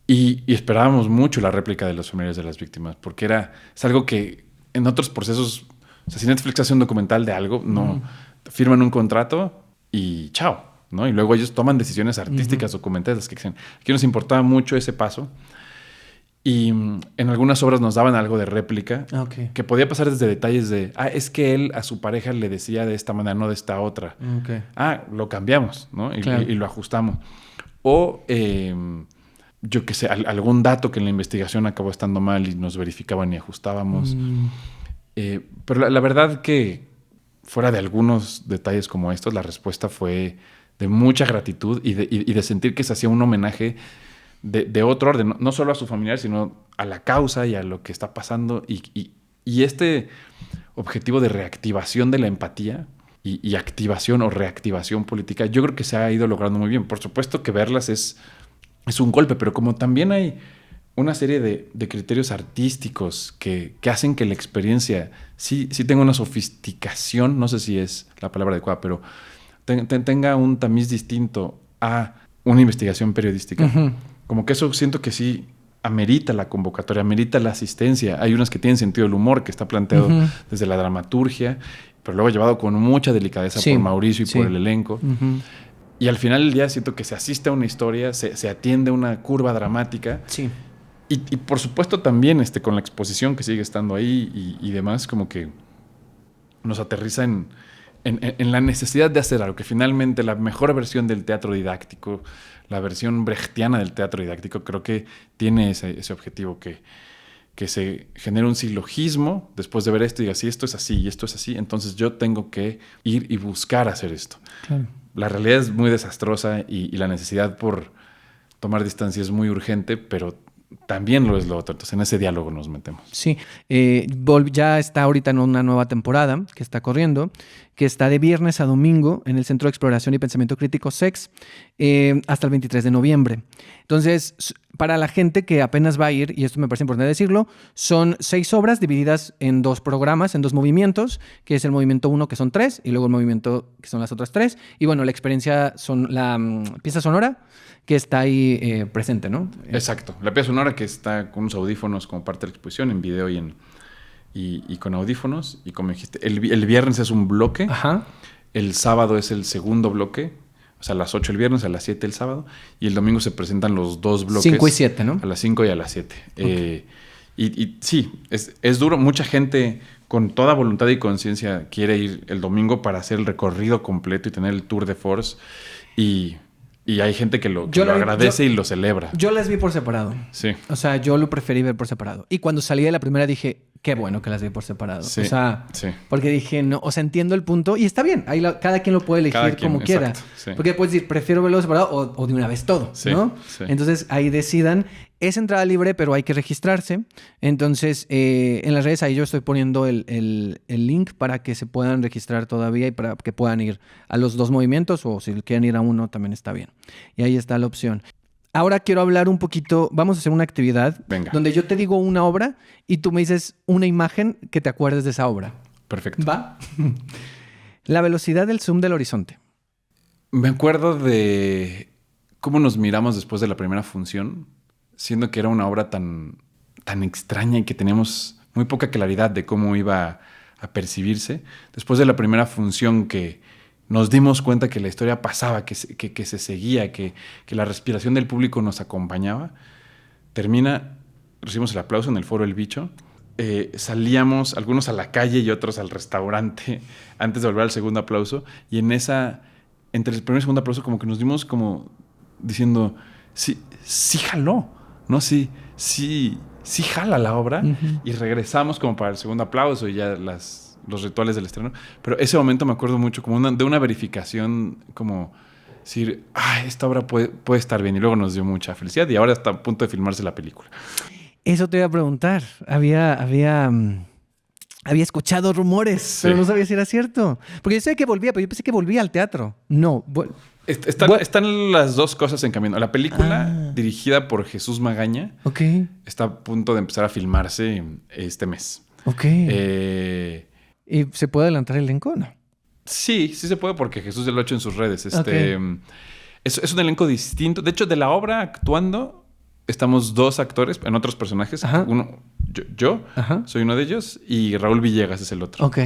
Y esperábamos mucho la réplica de los familiares de las víctimas, porque es algo que en otros procesos, o sea, si Netflix hace un documental de algo, no firman un contrato y chao, ¿no? Y luego ellos toman decisiones artísticas, documentales, que dicen, aquí nos importaba mucho ese paso. Y en algunas obras nos daban algo de réplica, que podía pasar desde detalles de, es que él a su pareja le decía de esta manera, no de esta otra. Lo cambiamos, ¿no? Y lo ajustamos. O, yo qué sé, algún dato que en la investigación acabó estando mal y nos verificaban y ajustábamos. Pero la verdad que fuera de algunos detalles como estos, la respuesta fue de mucha gratitud y de sentir que se hacía un homenaje de otro orden, no solo a su familiar, sino a la causa y a lo que está pasando. Y este objetivo de reactivación de la empatía y activación o reactivación política, yo creo que se ha ido logrando muy bien. Por supuesto que verlas es un golpe, pero como también hay una serie de criterios artísticos que hacen que la experiencia sí tenga una sofisticación, no sé si es la palabra adecuada, pero tenga un tamiz distinto a una investigación periodística. Como que eso siento que sí amerita la convocatoria, amerita la asistencia. Hay unas que tienen sentido del humor, que está planteado desde la dramaturgia, pero luego llevado con mucha delicadeza por Mauricio y por el elenco. Y al final del día siento que se asiste a una historia, se atiende a una curva dramática Y por supuesto también con la exposición que sigue estando ahí y demás, como que nos aterriza en la necesidad de hacer algo, que finalmente la mejor versión del teatro didáctico, la versión brechtiana del teatro didáctico, creo que tiene ese objetivo, que se genere un silogismo después de ver esto y diga, si esto es así y esto es así, entonces yo tengo que ir y buscar hacer esto. Claro. La realidad es muy desastrosa y la necesidad por tomar distancia es muy urgente, pero también lo es lo otro. Entonces, en ese diálogo nos metemos. Sí, ya está ahorita en una nueva temporada que está corriendo, que está de viernes a domingo en el Centro de Exploración y Pensamiento Crítico SEX hasta el 23 de noviembre. Entonces, para la gente que apenas va a ir, y esto me parece importante decirlo, son 6 obras divididas en 2 programas, en 2 movimientos, que es el movimiento 1, que son 3, y luego el movimiento que son las otras 3. Y bueno, la experiencia son la pieza sonora que está ahí presente, ¿no? Exacto. La pieza sonora que está con unos audífonos como parte de la exposición, en video y con audífonos. Y como dijiste, el viernes es un bloque. Ajá. El sábado es el segundo bloque. O sea, a las 8 el viernes, a las 7 el sábado. Y el domingo se presentan los 2 bloques. 5 y 7, ¿no? A las 5 y a las 7. Okay. Y sí, es duro. Mucha gente con toda voluntad y conciencia quiere ir el domingo para hacer el recorrido completo y tener el tour de force. Y hay gente que lo agradece y lo celebra. Yo las vi por separado. Sí. O sea, yo lo preferí ver por separado. Y cuando salí de la primera dije, qué bueno que las vi por separado. Sí, o sea, sí. porque dije, no, o sea, entiendo el punto. Y está bien, ahí cada quien lo puede elegir como quiera. Sí. Porque puedes decir, prefiero verlo separado o de una vez todo, Sí, ¿no? sí. Entonces, ahí decidan. Es entrada libre, pero hay que registrarse. Entonces, en las redes ahí yo estoy poniendo el link para que se puedan registrar todavía y para que puedan ir a los 2 movimientos, o si quieren ir a uno también está bien. Y ahí está la opción. Ahora quiero hablar un poquito, vamos a hacer una actividad. Venga. Donde yo te digo una obra y tú me dices una imagen que te acuerdes de esa obra. Perfecto. ¿Va? La velocidad del zoom del horizonte. Me acuerdo de cómo nos miramos después de la primera función, siendo que era una obra tan extraña y que teníamos muy poca claridad de cómo iba a percibirse. Después de la primera función que nos dimos cuenta que la historia pasaba, que se seguía, que la respiración del público nos acompañaba, termina, recibimos el aplauso en el Foro El Bicho. Salíamos algunos a la calle y otros al restaurante antes de volver al segundo aplauso, y entre el primer y segundo aplauso como que nos dimos como diciendo, sí jaló, ¿no? Sí jala la obra. Uh-huh. Y regresamos como para el segundo aplauso y ya los rituales del estreno. Pero ese momento me acuerdo mucho como de una verificación, como decir, esta obra puede estar bien. Y luego nos dio mucha felicidad y ahora está a punto de filmarse la película. Eso te iba a preguntar. Había escuchado rumores, sí, pero no sabía si era cierto. Porque yo sé que volvía, pero yo pensé que volvía al teatro. No. Están las 2 cosas en camino. La película, dirigida por Jesús Magaña, está a punto de empezar a filmarse este mes. Ok. ¿Y se puede adelantar el elenco, no? Sí se puede porque Jesús lo ha hecho en sus redes. Es un elenco distinto. De hecho, de la obra actuando, estamos 2 actores en otros personajes. Ajá. Uno, yo soy uno de ellos, y Raúl Villegas es el otro. Ok.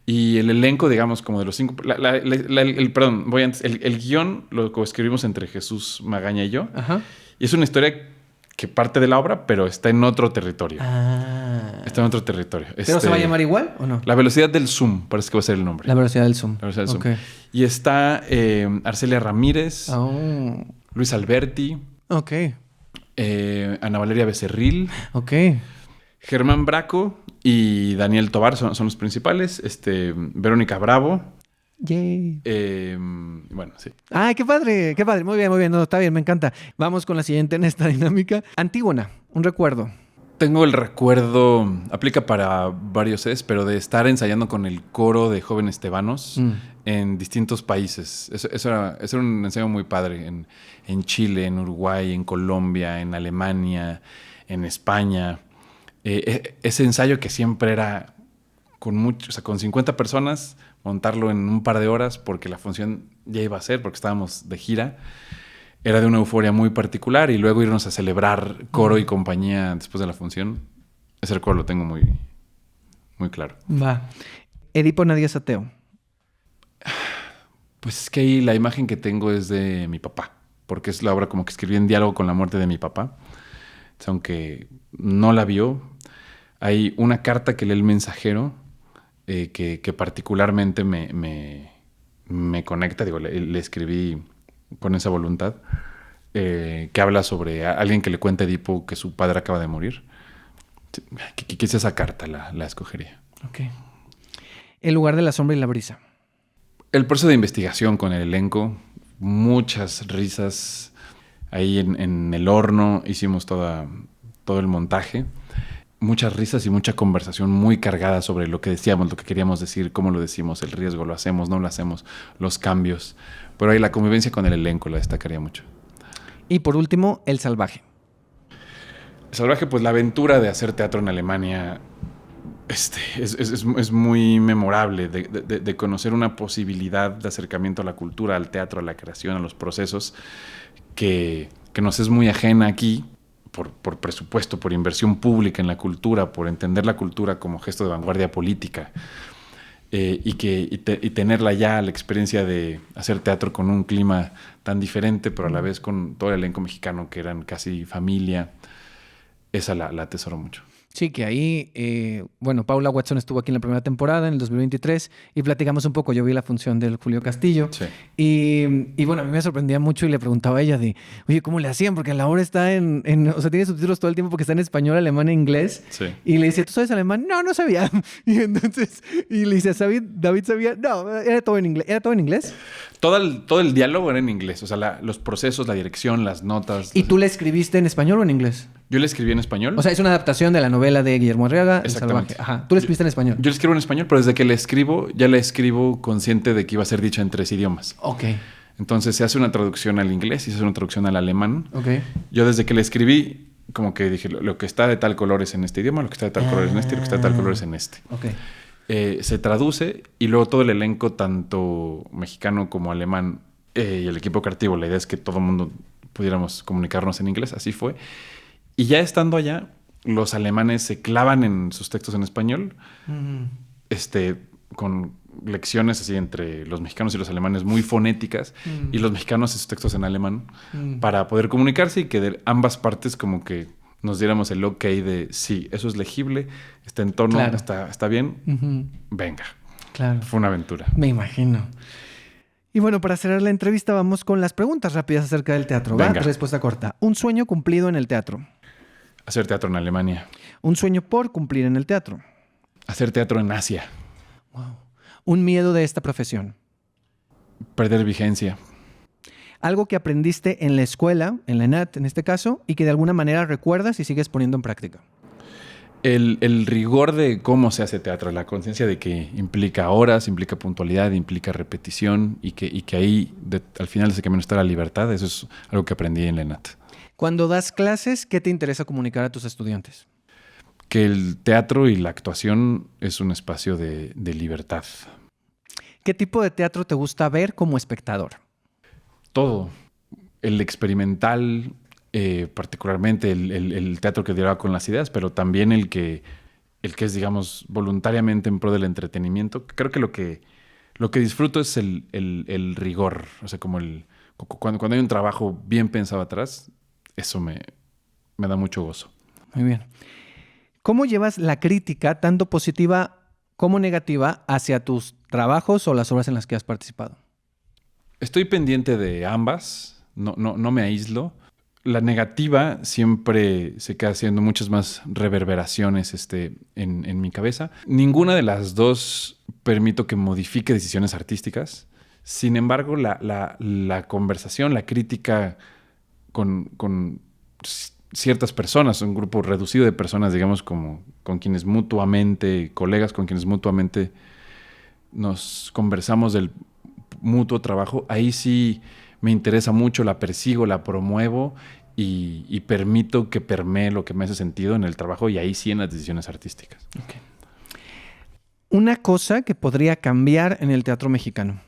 Y el elenco, digamos, como de los 5... Perdón, voy antes. El guión lo escribimos entre Jesús Magaña y yo. Ajá. Y es una historia que parte de la obra, pero está en otro territorio. Está en otro territorio. ¿Pero se va a llamar igual o no? La velocidad del zoom, parece que va a ser el nombre. La velocidad del zoom. La velocidad del zoom. Okay. Y está Arcelia Ramírez, Luis Alberti, Ana Valeria Becerril, Germán Braco y Daniel Tovar son los principales. Verónica Bravo. Yay. Bueno, sí. ¡Ay, qué padre! ¡Qué padre! Muy bien, muy bien. No, está bien, me encanta. Vamos con la siguiente en esta dinámica. Antígona, un recuerdo. Tengo el recuerdo, aplica para varios sets, pero de estar ensayando con el coro de jóvenes tebanos en distintos países. Eso era un ensayo muy padre. En Chile, en Uruguay, en Colombia, en Alemania, en España. Ese ensayo que siempre era con 50 personas, montarlo en un par de horas porque la función ya iba a ser, porque estábamos de gira, era de una euforia muy particular, y luego irnos a celebrar coro y compañía después de la función, ese recuerdo lo tengo muy, muy claro. Va. Edipo Nadie es ateo. Pues es que ahí la imagen que tengo es de mi papá, porque es la obra como que escribí en diálogo con la muerte de mi papá. Entonces, aunque no la vio, hay una carta que lee el mensajero que particularmente me conecta. Digo, le escribí con esa voluntad, que habla sobre alguien que le cuenta a Edipo que su padre acaba de morir. Quizás esa carta la escogería. Ok. El lugar de la sombra y la brisa. El proceso de investigación con el elenco, muchas risas. Ahí en el horno hicimos todo el montaje. Muchas risas y mucha conversación muy cargada sobre lo que decíamos, lo que queríamos decir, cómo lo decimos, el riesgo, lo hacemos, no lo hacemos, los cambios. Pero ahí la convivencia con el elenco la destacaría mucho. Y por último, el salvaje. El salvaje, pues la aventura de hacer teatro en Alemania es muy memorable, de conocer una posibilidad de acercamiento a la cultura, al teatro, a la creación, a los procesos, que nos es muy ajena aquí, por presupuesto, por inversión pública en la cultura, por entender la cultura como gesto de vanguardia política, y tenerla ya, la experiencia de hacer teatro con un clima tan diferente, pero a la vez con todo el elenco mexicano que eran casi familia. Esa la atesoro mucho. Sí, que ahí, Paula Watson estuvo aquí en la primera temporada, en el 2023, y platicamos un poco. Yo vi la función del Julio Castillo. Sí. Y bueno, a mí me sorprendía mucho y le preguntaba a ella oye, ¿cómo le hacían? Porque la obra está o sea, tiene subtítulos todo el tiempo porque está en español, alemán e inglés. Sí. Y le dice, ¿tú sabes alemán? No, no sabía. Y entonces, y le dice, ¿David sabía? No, era todo en inglés. ¿Era todo en inglés? Todo el diálogo era en inglés. O sea, los procesos, la dirección, las notas. ¿Y tú le escribiste en español o en inglés? Yo le escribí en español. O sea, es una adaptación de la novela de Guillermo Arriaga, El Exactamente. Salvaje. Ajá. ¿Tú le escribiste en español? Yo le escribo en español, pero desde que le escribo, ya le escribo consciente de que iba a ser dicha en 3 idiomas. Ok. Entonces se hace una traducción al inglés y se hace una traducción al alemán. Ok. Yo desde que le escribí, como que dije, lo que está de tal color es en este idioma, lo que está de tal color es en este, y lo que está de tal color es en este. Ok. Se traduce y luego todo el elenco, tanto mexicano como alemán, y el equipo creativo, la idea es que todo el mundo pudiéramos comunicarnos en inglés, así fue. Y ya estando allá, los alemanes se clavan en sus textos en español, con lecciones así entre los mexicanos y los alemanes muy fonéticas, y los mexicanos sus textos en alemán, para poder comunicarse y que de ambas partes como que nos diéramos el ok de sí, eso es legible, está en tono, claro. está bien, venga. Claro. Fue una aventura. Me imagino. Y bueno, para cerrar la entrevista vamos con las preguntas rápidas acerca del teatro. ¿Va? Venga. Respuesta corta. Un sueño cumplido en el teatro. Hacer teatro en Alemania. Un sueño por cumplir en el teatro. Hacer teatro en Asia. Wow. Un miedo de esta profesión. Perder vigencia. Algo que aprendiste en la escuela, en la ENAT en este caso, y que de alguna manera recuerdas y sigues poniendo en práctica. El rigor de cómo se hace teatro, la conciencia de que implica horas, implica puntualidad, implica repetición, y que ahí, al final de ese camino está la libertad. Eso es algo que aprendí en la ENAT. Cuando das clases, ¿qué te interesa comunicar a tus estudiantes? Que el teatro y la actuación es un espacio de libertad. ¿Qué tipo de teatro te gusta ver como espectador? Todo. El experimental, particularmente el teatro que dialoga con las ideas, pero también el que es, digamos, voluntariamente en pro del entretenimiento. Creo que lo que disfruto es el rigor. O sea, como cuando hay un trabajo bien pensado atrás, eso me da mucho gozo. Muy bien. ¿Cómo llevas la crítica, tanto positiva como negativa, hacia tus trabajos o las obras en las que has participado? Estoy pendiente de ambas, no me aíslo. La negativa siempre se queda haciendo muchas más reverberaciones en mi cabeza. Ninguna de las dos permito que modifique decisiones artísticas. Sin embargo, la conversación, la crítica con ciertas personas, un grupo reducido de personas, digamos, como con quienes mutuamente, colegas con quienes mutuamente nos conversamos del mutuo trabajo, ahí sí me interesa mucho, la persigo, la promuevo y permito que permee lo que me hace sentido en el trabajo, y ahí sí en las decisiones artísticas. Okay. Una cosa que podría cambiar en el teatro mexicano.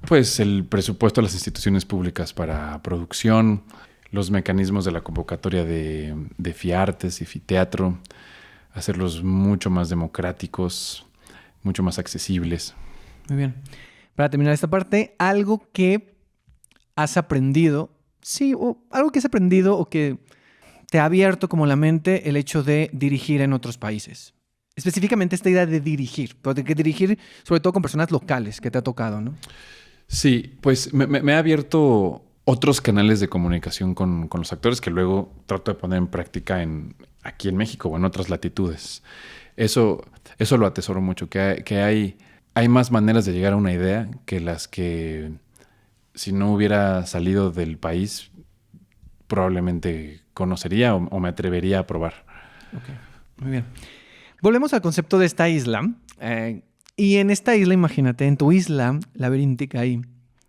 Pues el presupuesto de las instituciones públicas para producción, los mecanismos de la convocatoria de FIARTES y FITEATRO, hacerlos mucho más democráticos, mucho más accesibles. Muy bien. Para terminar esta parte, algo que has aprendido, sí, o algo que has aprendido o que te ha abierto como la mente el hecho de dirigir en otros países? Específicamente esta idea de dirigir, pero de que dirigir sobre todo con personas locales que te ha tocado, ¿no? Sí, pues me ha abierto otros canales de comunicación con los actores que luego trato de poner en práctica aquí en México o en otras latitudes. Eso lo atesoro mucho, que hay más maneras de llegar a una idea que las que si no hubiera salido del país probablemente conocería o me atrevería a probar. Ok, muy bien. Volvemos al concepto de esta isla. Y en esta isla, imagínate, en tu isla laberíntica ahí,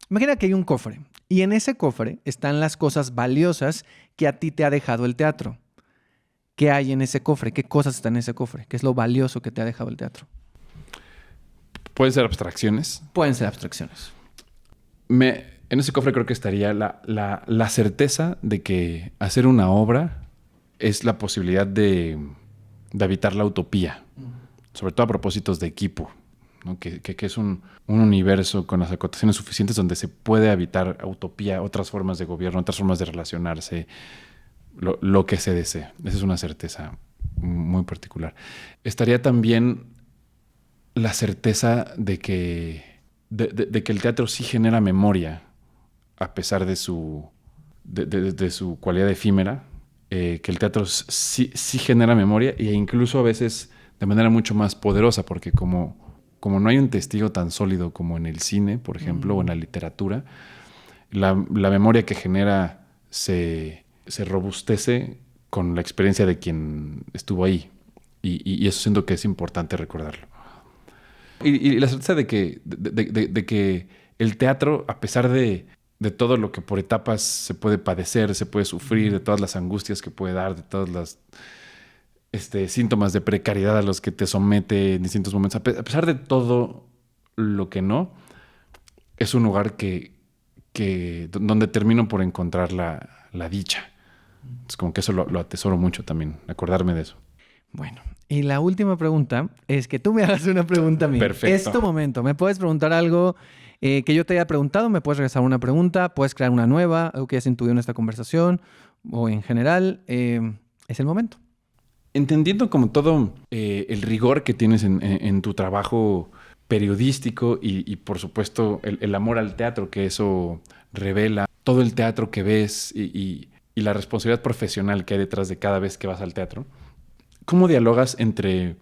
imagina que hay un cofre. Y en ese cofre están las cosas valiosas que a ti te ha dejado el teatro. ¿Qué hay en ese cofre? ¿Qué cosas están en ese cofre? ¿Qué es lo valioso que te ha dejado el teatro? Pueden ser abstracciones. Pueden ser abstracciones. En ese cofre creo que estaría la certeza de que hacer una obra es la posibilidad de habitar la utopía, sobre todo a propósitos de equipo, ¿no? Que es un universo con las acotaciones suficientes donde se puede habitar utopía, otras formas de gobierno, otras formas de relacionarse, lo que se desee. Esa es una certeza muy particular. Estaría también la certeza de que el teatro sí genera memoria, a pesar de su cualidad efímera, que el teatro sí genera memoria e incluso a veces de manera mucho más poderosa, porque como no hay un testigo tan sólido como en el cine, por ejemplo, o en la literatura, la memoria que genera se robustece con la experiencia de quien estuvo ahí. Y eso siento que es importante recordarlo. Y la certeza de que el teatro, a pesar de todo lo que por etapas se puede padecer, se puede sufrir, de todas las angustias que puede dar, de todas las síntomas de precariedad a los que te somete en distintos momentos, a pesar de todo lo que no, es un lugar donde termino por encontrar la dicha. Es como que eso lo atesoro mucho también, acordarme de eso. Bueno, y la última pregunta es que tú me hagas una pregunta a mí. Perfecto. Es tu momento. Me puedes preguntar algo que yo te haya preguntado, me puedes regresar una pregunta, puedes crear una nueva, algo que hayas intuido en esta conversación o en general. Es el momento. Entendiendo como todo el rigor que tienes en tu trabajo periodístico y por supuesto el amor al teatro que eso revela, todo el teatro que ves y la responsabilidad profesional que hay detrás de cada vez que vas al teatro, ¿cómo dialogas entre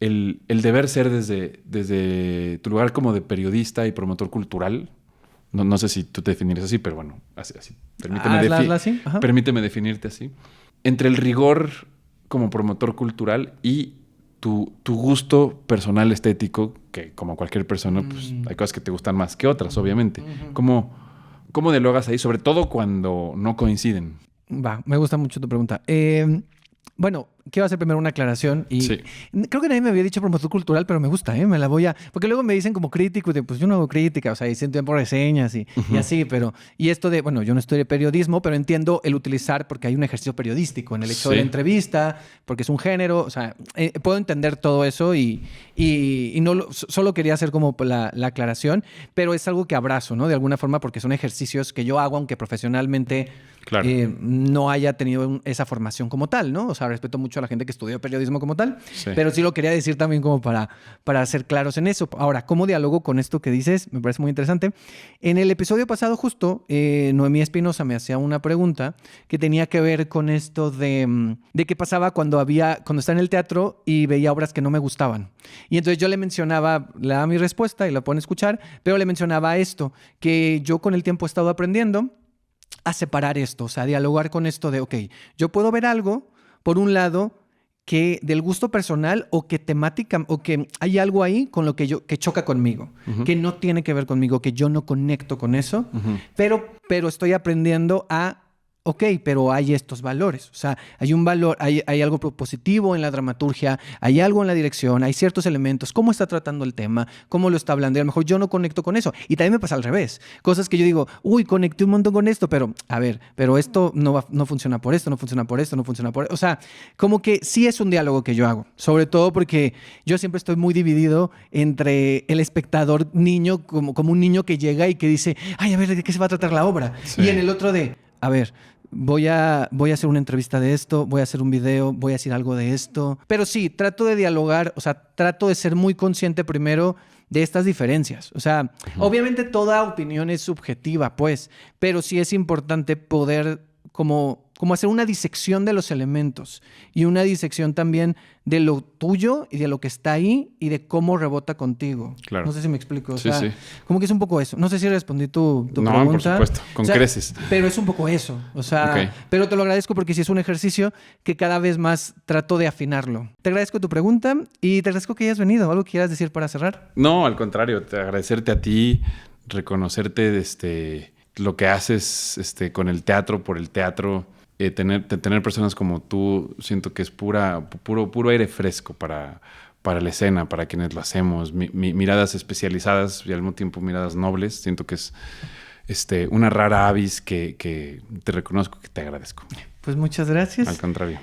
el deber ser desde tu lugar como de periodista y promotor cultural? No sé si tú te definirías así, pero bueno, así. Permíteme definirte así. Entre el rigor como promotor cultural y tu gusto personal estético, que como cualquier persona, pues hay cosas que te gustan más que otras, obviamente. ¿Cómo dialogas ahí? Sobre todo cuando no coinciden. Me gusta mucho tu pregunta. Bueno, quiero hacer primero una aclaración y sí. Creo que nadie me había dicho promotor cultural, pero me gusta, me la voy a... Porque luego me dicen como crítico, pues yo no hago crítica, o sea, dicen tiempo reseñas y así, pero... Y esto de, bueno, yo no estudié periodismo, pero entiendo el utilizar porque hay un ejercicio periodístico en el hecho de la entrevista, porque es un género, o sea, puedo entender todo eso y no solo quería hacer como la aclaración, pero es algo que abrazo, ¿no? De alguna forma, porque son ejercicios que yo hago, aunque profesionalmente claro. No haya tenido esa formación como tal, ¿no? O sea, respeto mucho a la gente que estudió periodismo como tal, sí. Pero sí lo quería decir también como para ser claros en eso. Ahora, ¿cómo dialogo con esto que dices? Me parece muy interesante. En el episodio pasado justo, Noemí Espinosa me hacía una pregunta que tenía que ver con esto de qué pasaba cuando estaba en el teatro y veía obras que no me gustaban. Y entonces yo le mencionaba, le daba mi respuesta y la pueden escuchar, pero le mencionaba esto, que yo con el tiempo he estado aprendiendo a separar esto, o sea, a dialogar con esto de, ok, yo puedo ver algo, por un lado, que del gusto personal o que temática o que hay algo ahí con lo que choca conmigo, que no tiene que ver conmigo, que yo no conecto con eso, pero estoy aprendiendo a ok, pero hay estos valores. O sea, hay un valor, hay algo positivo en la dramaturgia, hay algo en la dirección, hay ciertos elementos, cómo está tratando el tema, cómo lo está hablando. Y a lo mejor yo no conecto con eso. Y también me pasa al revés. Cosas que yo digo, conecté un montón con esto, pero a ver, pero esto no funciona por esto, no funciona por esto, no funciona por esto. O sea, como que sí es un diálogo que yo hago. Sobre todo porque yo siempre estoy muy dividido entre el espectador niño, como un niño que llega y que dice, ay, a ver, ¿de qué se va a tratar la obra? Sí. Y en el otro de, a ver, voy a hacer una entrevista de esto, voy a hacer un video, voy a decir algo de esto. Pero sí, trato de dialogar, o sea, trato de ser muy consciente primero de estas diferencias. O sea, obviamente toda opinión es subjetiva, pues, pero sí es importante poder como hacer una disección de los elementos y una disección también de lo tuyo y de lo que está ahí y de cómo rebota contigo. Claro. No sé si me explico. O Sí, sea, sí. como que es un poco eso. No sé si respondí tu No, pregunta. por supuesto, con O sea, creces. Pero es un poco eso. O sea, Ok. pero te lo agradezco porque sí es un ejercicio que cada vez más trato de afinarlo. Te agradezco tu pregunta y te agradezco que hayas venido. ¿Algo que quieras decir para cerrar? No, al contrario, agradecerte a ti, reconocerte lo que haces con el teatro, por el teatro. Tener personas como tú, siento que es puro aire fresco para la escena, para quienes lo hacemos. Miradas especializadas y al mismo tiempo miradas nobles. Siento que es una rara avis que te reconozco, que te agradezco. Pues muchas gracias. Al contrario.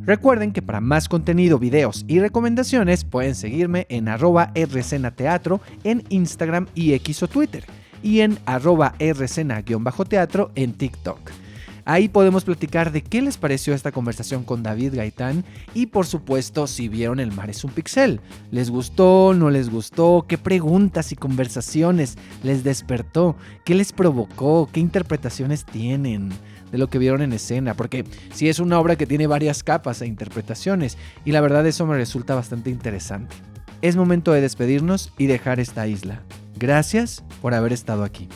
Recuerden que para más contenido, videos y recomendaciones pueden seguirme en @rcenateatro en Instagram y X o Twitter y en @rcena_teatro en TikTok. Ahí podemos platicar de qué les pareció esta conversación con David Gaitán y por supuesto si vieron El mar es un pixel. ¿Les gustó? ¿No les gustó? ¿Qué preguntas y conversaciones les despertó? ¿Qué les provocó? ¿Qué interpretaciones tienen de lo que vieron en escena? Porque sí es una obra que tiene varias capas e interpretaciones y la verdad eso me resulta bastante interesante. Es momento de despedirnos y dejar esta isla. Gracias por haber estado aquí.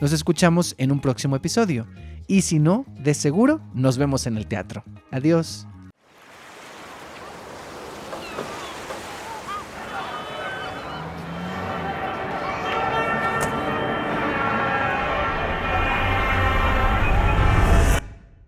Nos escuchamos en un próximo episodio. Y si no, de seguro nos vemos en el teatro. Adiós.